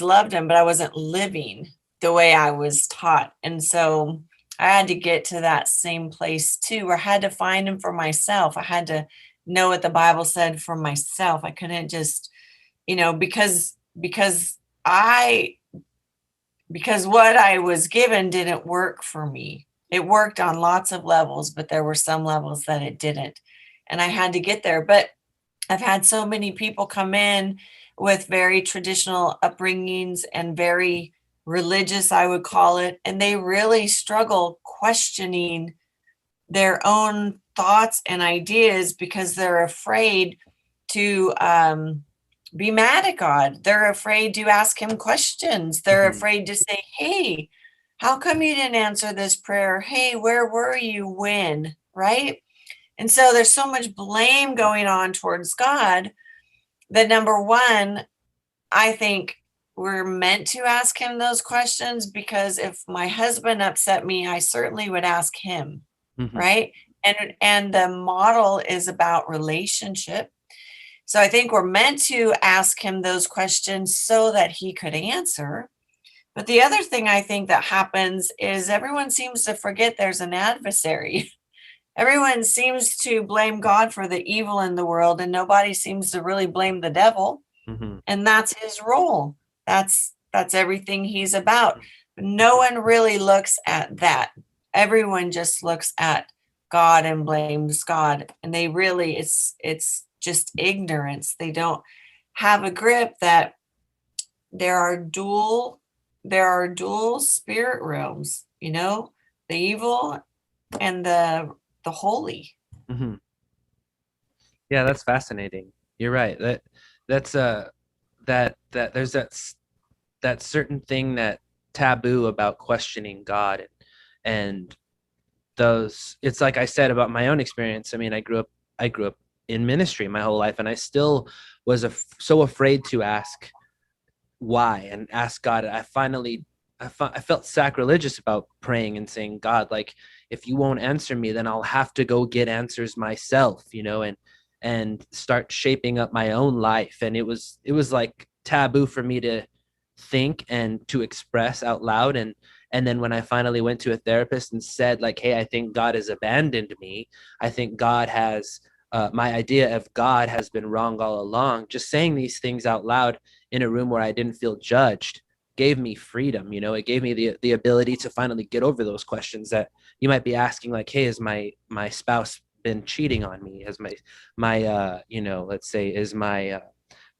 loved him, but I wasn't living the way I was taught. And so I had to get to that same place too, where I had to find him for myself. I had to know what the Bible said for myself. I couldn't just, because what I was given didn't work for me. It worked on lots of levels, but there were some levels that it didn't. And I had to get there. But I've had so many people come in with very traditional upbringings and very religious, I would call it, and they really struggle questioning their own thoughts and ideas because they're afraid to be mad at God. They're afraid to ask him questions. They're afraid to say, hey, how come you didn't answer this prayer? Hey, where were you when? Right? And so there's so much blame going on towards God that, number one, I think we're meant to ask him those questions, because if my husband upset me, I certainly would ask him. Right? And the model is about relationship. So I think we're meant to ask him those questions so that he could answer. But the other thing I think that happens is everyone seems to forget there's an adversary. Everyone seems to blame God for the evil in the world, and nobody seems to really blame the devil. Mm-hmm. And that's his role. That's everything he's about. But no one really looks at that. Everyone just looks at God and blames God. And they really, it's just ignorance. They don't have a grip that there are dual spirit realms, the evil and the holy. Mm-hmm. Yeah, that's fascinating. You're right. That's that there's that certain thing, that taboo about questioning God, and those, it's like I said about my own experience. I mean, I grew up in ministry my whole life, and I still was so afraid to ask why and ask God. I felt sacrilegious about praying and saying, God, like, if you won't answer me, then I'll have to go get answers myself, and start shaping up my own life. And it was like taboo for me to think and to express out loud. And then when I finally went to a therapist and said, like, hey, I think God has abandoned me. I think God has, my idea of God has been wrong all along. Just saying these things out loud in a room where I didn't feel judged gave me freedom. It gave me the ability to finally get over those questions that you might be asking, like, hey, has my spouse been cheating on me? Has my let's say, is my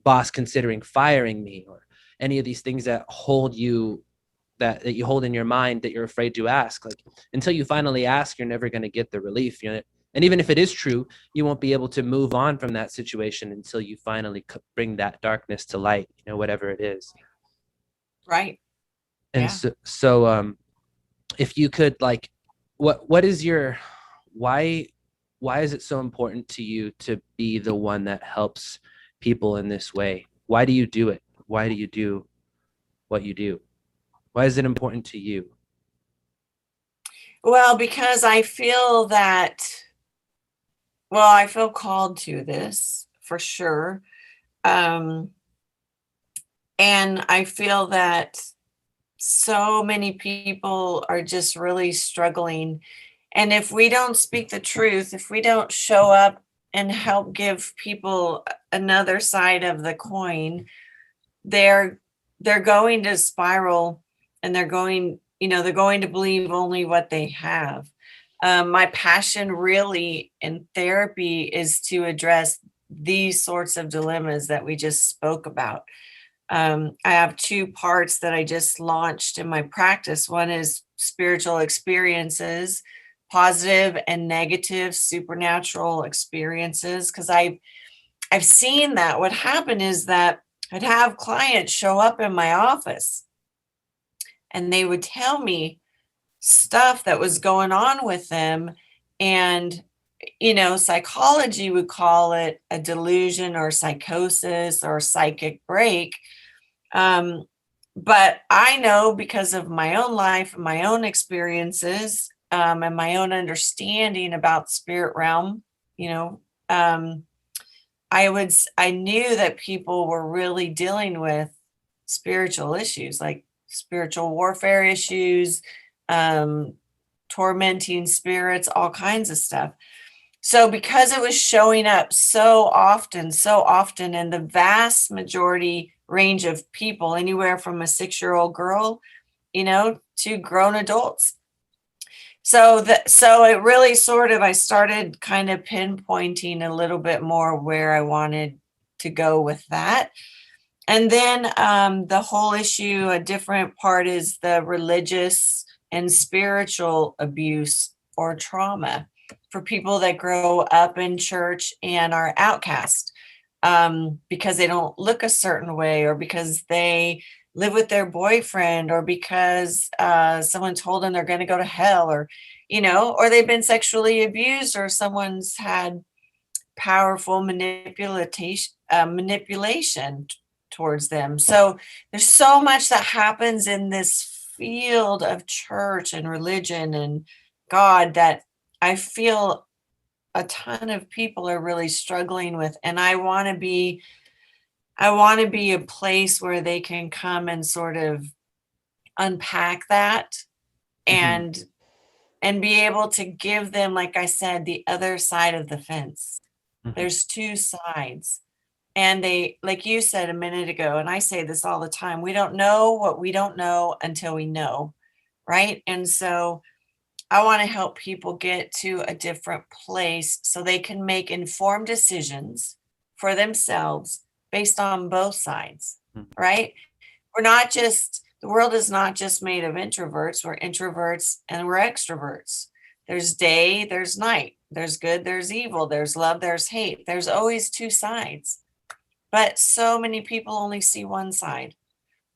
boss considering firing me? Or any of these things that hold you, that you hold in your mind, that you're afraid to ask. Like, until you finally ask, you're never going to get the relief. And even if it is true, you won't be able to move on from that situation until you finally bring that darkness to light, whatever it is. Right. And so if you could, like, what is your, why is it so important to you to be the one that helps people in this way? Why do you do it? Why do you do what you do? Why is it important to you? Well, because I feel called to this for sure. And I feel that so many people are just really struggling. And if we don't speak the truth, if we don't show up and help give people another side of the coin, they're going to spiral, and they're going to believe only what they have. My passion really in therapy is to address these sorts of dilemmas that we just spoke about. I have two parts that I just launched in my practice. One is spiritual experiences, positive and negative supernatural experiences, because I've seen that what happened is that I'd have clients show up in my office and they would tell me stuff that was going on with them. And, psychology would call it a delusion or psychosis or psychic break. But I know, because of my own life and my own experiences, and my own understanding about spirit realm, I knew that people were really dealing with spiritual issues, like spiritual warfare issues, tormenting spirits, all kinds of stuff. So because it was showing up so often, in the vast majority range of people, anywhere from a 6-year-old girl, to grown adults. So it really I started kind of pinpointing a little bit more where I wanted to go with that. And then the whole issue, a different part, is the religious and spiritual abuse or trauma for people that grow up in church and are outcast because they don't look a certain way, or because they live with their boyfriend, or because someone told them they're going to go to hell, or or they've been sexually abused, or someone's had powerful manipulation towards them. So there's so much that happens in this field of church and religion and God that I feel a ton of people are really struggling with. And I want to be a place where they can come and sort of unpack that Mm-hmm. and be able to give them, like I said, the other side of the fence. Mm-hmm. There's two sides. And they, like you said a minute ago, and I say this all the time, we don't know what we don't know until we know, right? And so I want to help people get to a different place so they can make informed decisions for themselves based on both sides, right? We're not just, the world is not just made of introverts. We're introverts and we're extroverts. There's day, there's night, there's good, there's evil, there's love, there's hate. There's always two sides. But so many people only see one side.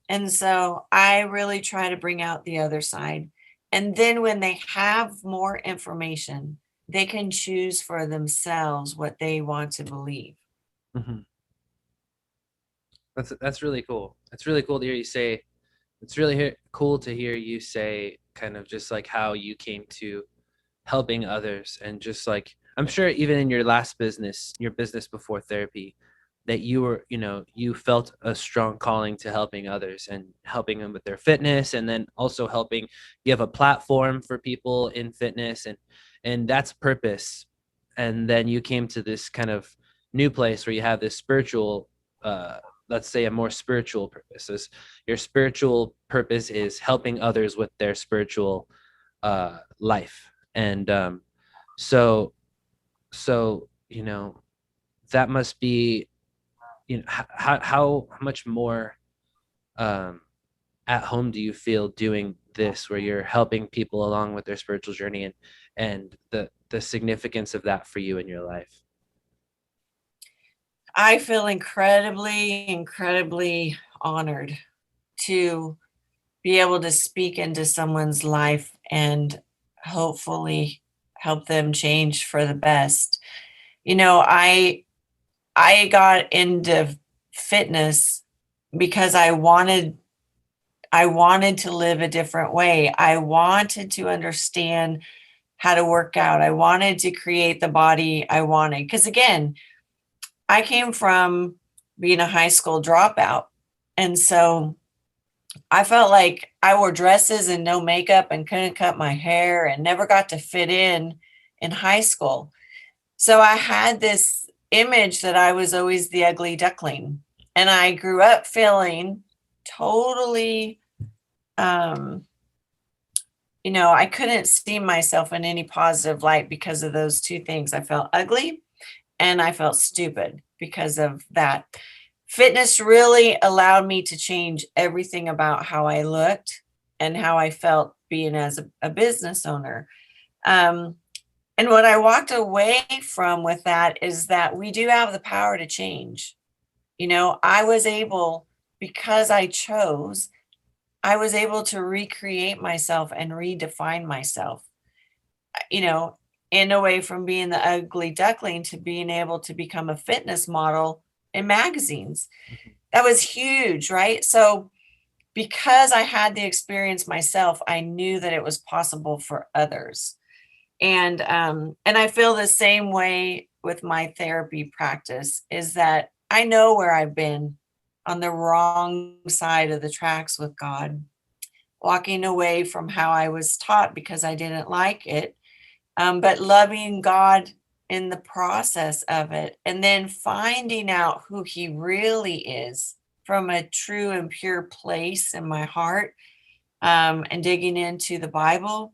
And so I really try to bring out the other side. And then when they have more information, they can choose for themselves what they want to believe. Mm-hmm. That's really cool. It's really cool to hear you say. It's really cool to hear you say kind of just like how you came to helping others, and just like, I'm sure even in your last business, your business before therapy, that you were, you felt a strong calling to helping others and helping them with their fitness, and then also helping give a platform for people in fitness, and that's purpose. And then you came to this kind of new place where you have this spiritual, let's say a more spiritual purpose. Your spiritual purpose is helping others with their spiritual life. And so that must be, how much more at home do you feel doing this, where you're helping people along with their spiritual journey, and the significance of that for you in your life? I feel incredibly, incredibly honored to be able to speak into someone's life and hopefully help them change for the best. I got into fitness because I wanted to live a different way. I wanted to understand how to work out. I wanted to create the body I wanted. Because again, I came from being a high school dropout. And so I felt like I wore dresses and no makeup and couldn't cut my hair and never got to fit in high school. So I had this image that I was always the ugly duckling. And I grew up feeling totally, I couldn't see myself in any positive light because of those two things. I felt ugly and I felt stupid because of that. Fitness really allowed me to change everything about how I looked and how I felt being as a business owner. And what I walked away from with that is that we do have the power to change. I was able, because I chose, I was able to recreate myself and redefine myself, in a way, from being the ugly duckling to being able to become a fitness model in magazines. That was huge, right? So because I had the experience myself, I knew that it was possible for others. And I feel the same way with my therapy practice, is that I know where I've been on the wrong side of the tracks with God, walking away from how I was taught because I didn't like it, but loving God in the process of it, and then finding out who he really is from a true and pure place in my heart, and digging into the Bible.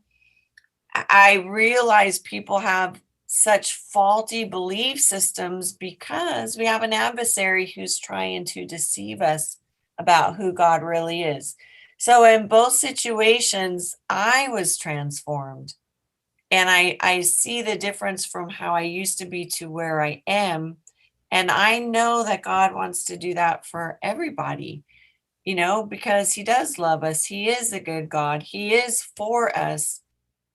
I realize people have such faulty belief systems because we have an adversary who's trying to deceive us about who God really is. So in both situations, I was transformed. And I see the difference from how I used to be to where I am. And I know that God wants to do that for everybody, because he does love us. He is a good God. He is for us,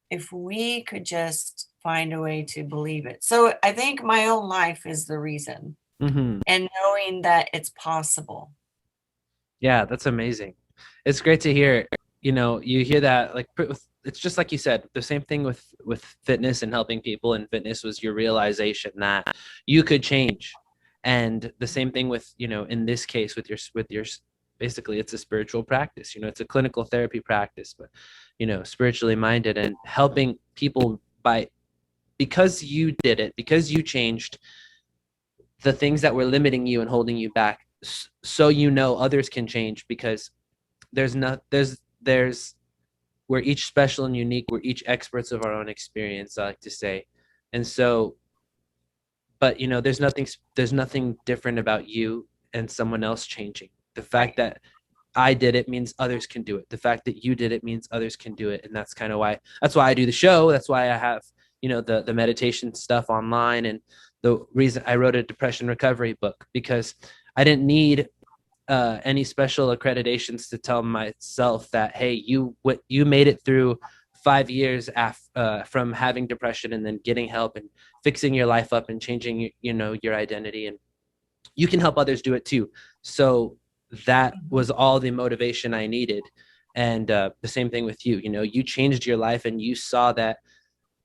if we could just find a way to believe it. So I think my own life is the reason, Mm-hmm. and knowing that it's possible. Yeah, that's amazing. It's great to hear. You hear that, like, it's just like you said, the same thing with fitness and helping people in fitness was your realization that you could change. And the same thing with, in this case with your basically it's a spiritual practice. It's a clinical therapy practice, but spiritually minded, and helping people because you did it, because you changed the things that were limiting you and holding you back, so others can change, because there's we're each special and unique. We're each experts of our own experience, I like to say. And so, but there's nothing different about you and someone else changing. The fact that I did it means others can do it. The fact that you did it means others can do it. And that's why I do the show. That's why I have, the meditation stuff online. And the reason I wrote a depression recovery book, because I didn't need any special accreditations to tell myself that, hey, you made it through 5 years from having depression, and then getting help and fixing your life up and changing, your identity, and you can help others do it too. So that was all the motivation I needed. And the same thing with you. You changed your life, and you saw that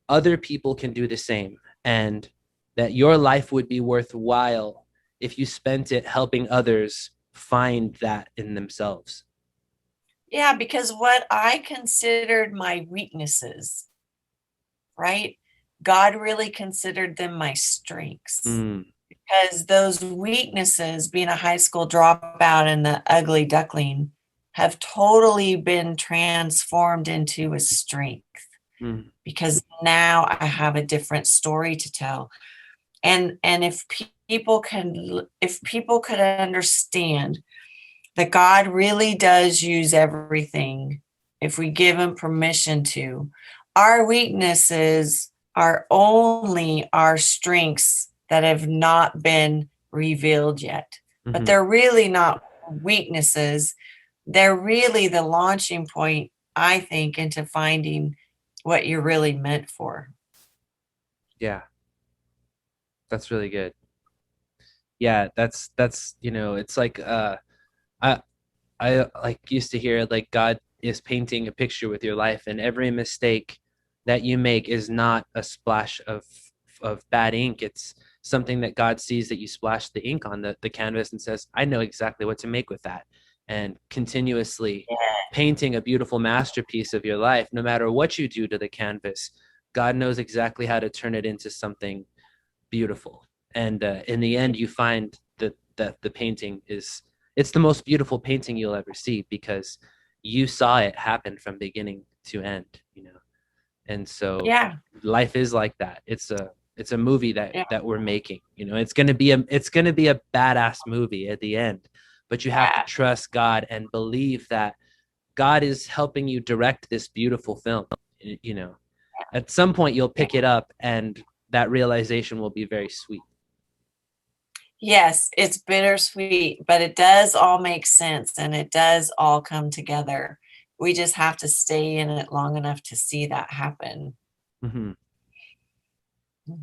other people can do the same, and that your life would be worthwhile if you spent it helping others find that in themselves. Yeah, because what I considered my weaknesses, right? God really considered them my strengths. Because those weaknesses, being a high school dropout and the ugly duckling, have totally been transformed into a strength. Because now I have a different story to tell. And if people could understand that God really does use everything if we give him permission to, our weaknesses are only our strengths that have not been revealed yet. But they're really not weaknesses. They're really the launching point, I think, into finding what you're really meant for. Yeah. That's really good. Yeah, that's it's like I like used to hear, like, God is painting a picture with your life, and every mistake that you make is not a splash of bad ink. It's something that God sees, that you splash the ink on the canvas and says, I know exactly what to make with that. And continuously painting a beautiful masterpiece of your life, no matter what you do to the canvas, God knows exactly how to turn it into something beautiful. And in the end, you find that the painting it's the most beautiful painting you'll ever see, because you saw it happen from beginning to end. And so life is like that. It's a movie that we're making. It's gonna be a badass movie at the end, but you have to trust God and believe that God is helping you direct this beautiful film. At some point you'll pick it up, and that realization will be very sweet. Yes, it's bittersweet, but it does all make sense, and it does all come together. We just have to stay in it long enough to see that happen.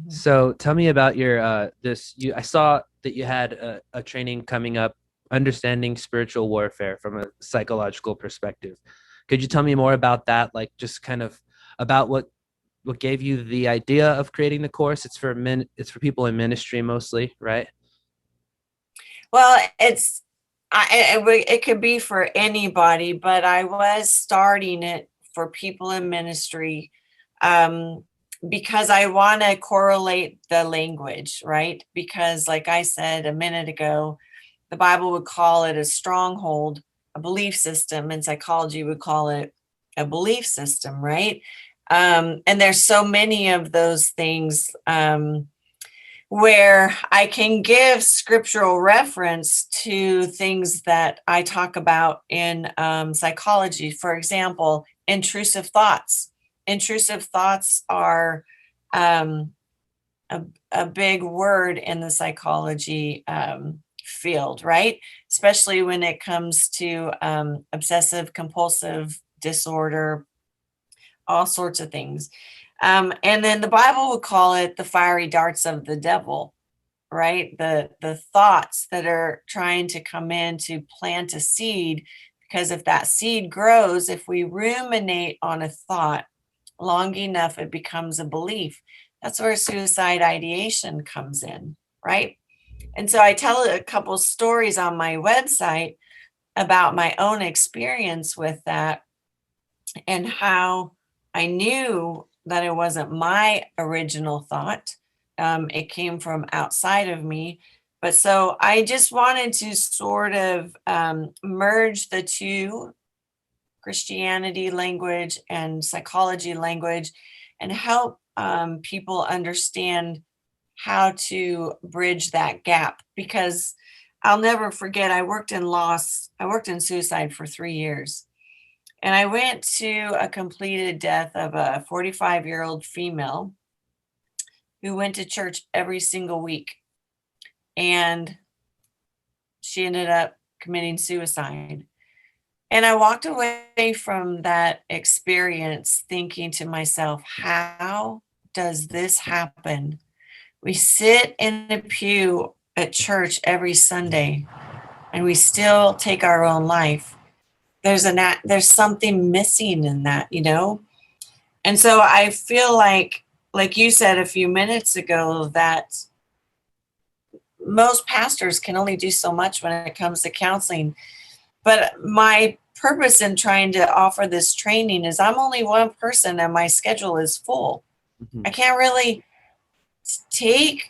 So tell me about your I saw that you had a training coming up, understanding spiritual warfare from a psychological perspective. Could you tell me more about that? Like, just kind of about what gave you the idea of creating the course? It's for people in ministry mostly, right? Well, it could be for anybody, but I was starting it for people in ministry because I want to correlate the language, right? Because, like I said a minute ago, the Bible would call it a stronghold, a belief system, and psychology would call it a belief system, right? And there's so many of those things where I can give scriptural reference to things that I talk about in psychology. For example, intrusive thoughts. Intrusive thoughts are a big word in the psychology field, right? Especially when it comes to obsessive compulsive disorder, all sorts of things. And then the Bible would call it the fiery darts of the devil, right? The thoughts that are trying to come in to plant a seed, because if that seed grows, if we ruminate on a thought long enough, it becomes a belief. That's where suicide ideation comes in, right? And so I tell a couple stories on my website about my own experience with that and how I knew that it wasn't my original thought. It came from outside of me. But so I just wanted to sort of merge the two, Christianity language and psychology language, and help people understand how to bridge that gap. Because I'll never forget, I worked in suicide for 3 years. And I went to a completed death of a 45-year-old female who went to church every single week. And she ended up committing suicide. And I walked away from that experience thinking to myself, how does this happen? We sit in a pew at church every Sunday and we still take our own life. There's something missing in that, you know? And so I feel like you said a few minutes ago, that most pastors can only do so much when it comes to counseling. But my purpose in trying to offer this training is I'm only one person and my schedule is full. Mm-hmm. I can't really take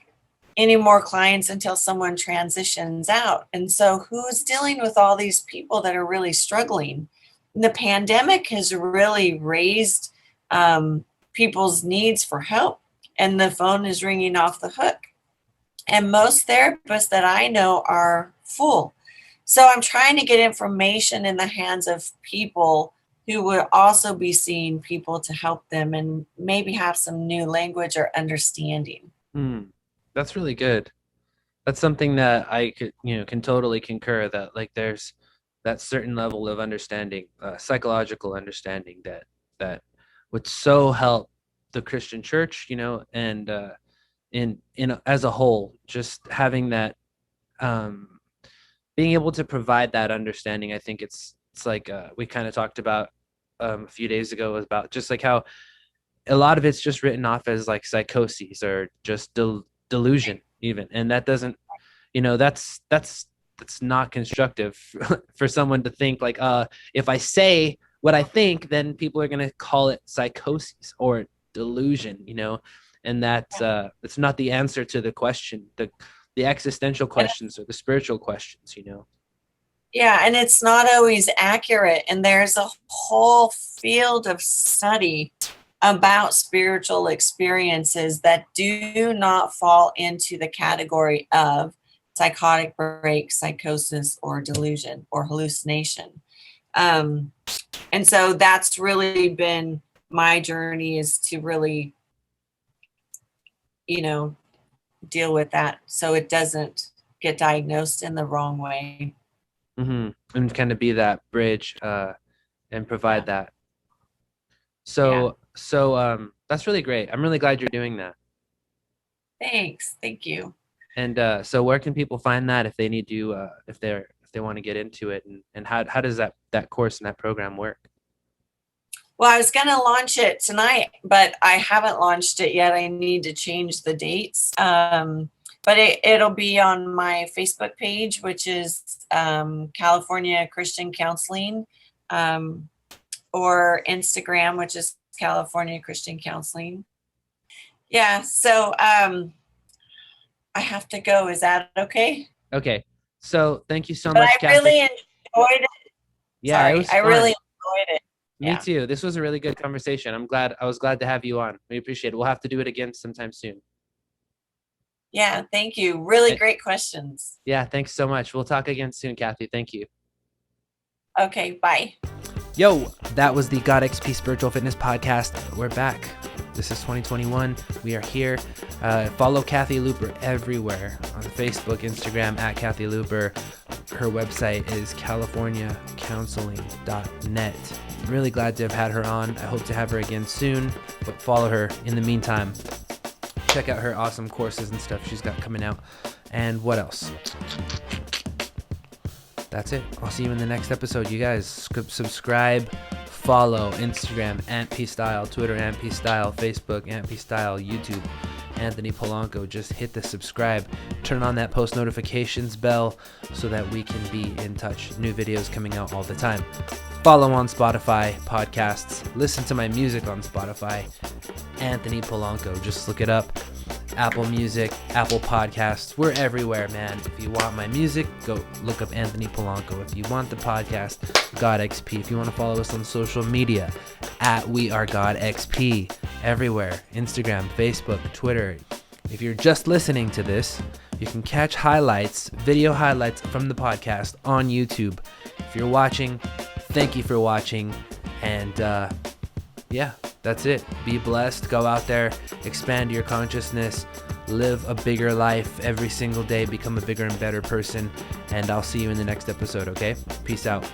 any more clients until someone transitions out. And so who's dealing with all these people that are really struggling? And the pandemic has really raised people's needs for help, and the phone is ringing off the hook. And most therapists that I know are full. So I'm trying to get information in the hands of people who would also be seeing people to help them and maybe have some new language or understanding. That's really good. That's something that I can totally concur, that like there's that certain level of understanding, psychological understanding that would so help the Christian church, and in as a whole, just having that, being able to provide that understanding. I think it's like we kind of talked about a few days ago, about just like how a lot of it's just written off as like psychoses or just delusion even, and that doesn't, that's not constructive for someone to think like, if I say what I think, then people are going to call it psychosis or delusion, and that's it's not the answer to the question, the existential questions or the spiritual questions, Yeah, and it's not always accurate. And there's a whole field of study about spiritual experiences that do not fall into the category of psychotic break, psychosis, or delusion or hallucination. And so that's really been my journey, is to really, deal with that so it doesn't get diagnosed in the wrong way. Mm-hmm. And kind of be that bridge and provide that. So that's really great. I'm really glad you're doing that. Thanks. Thank you. And so where can people find that if they need to, if they want to get into it, and how does that course and that program work? Well, I was going to launch it tonight, but I haven't launched it yet. I need to change the dates. But it'll be on my Facebook page, which is California Christian Counseling, or Instagram, which is California Christian Counseling. Yeah, so I have to go. Is that okay? Okay. So thank you so much, I Kathy. really enjoyed it. Yeah, Sorry, it was I fun. really enjoyed it. Me too. This was a really good conversation. I was glad to have you on. We appreciate it. We'll have to do it again sometime soon. Yeah, thank you. Really great questions. Yeah, thanks so much. We'll talk again soon, Kathy. Thank you. Okay, bye. Yo, that was the GodXP Spiritual Fitness Podcast. We're back. This is 2021. We are here. Follow Kathy Looper everywhere on Facebook, Instagram, at Kathy Looper. Her website is californiacounseling.net. Really glad to have had her on. I hope to have her again soon, but follow her in the meantime. Check out her awesome courses and stuff she's got coming out. And what else? That's it. I'll see you in the next episode. You guys subscribe, follow Instagram, AntPStyle, Twitter, AntPStyle, Facebook, AntPStyle, YouTube, Anthony Polanco. Just hit the subscribe, turn on that post notifications bell so that we can be in touch. New videos coming out all the time. Follow on Spotify podcasts. Listen to my music on Spotify. Anthony Polanco. Just look it up. Apple Music, Apple Podcasts. We're everywhere, man. If you want my music, go look up Anthony Polanco. If you want the podcast, GodXP. If you want to follow us on social media, at We Are GodXP. Everywhere. Instagram, Facebook, Twitter. If you're just listening to this, you can catch highlights, video highlights from the podcast on YouTube. If you're watching, thank you for watching. And yeah, that's it. Be blessed. Go out there, expand your consciousness, live a bigger life every single day, become a bigger and better person. And I'll see you in the next episode, okay? Peace out.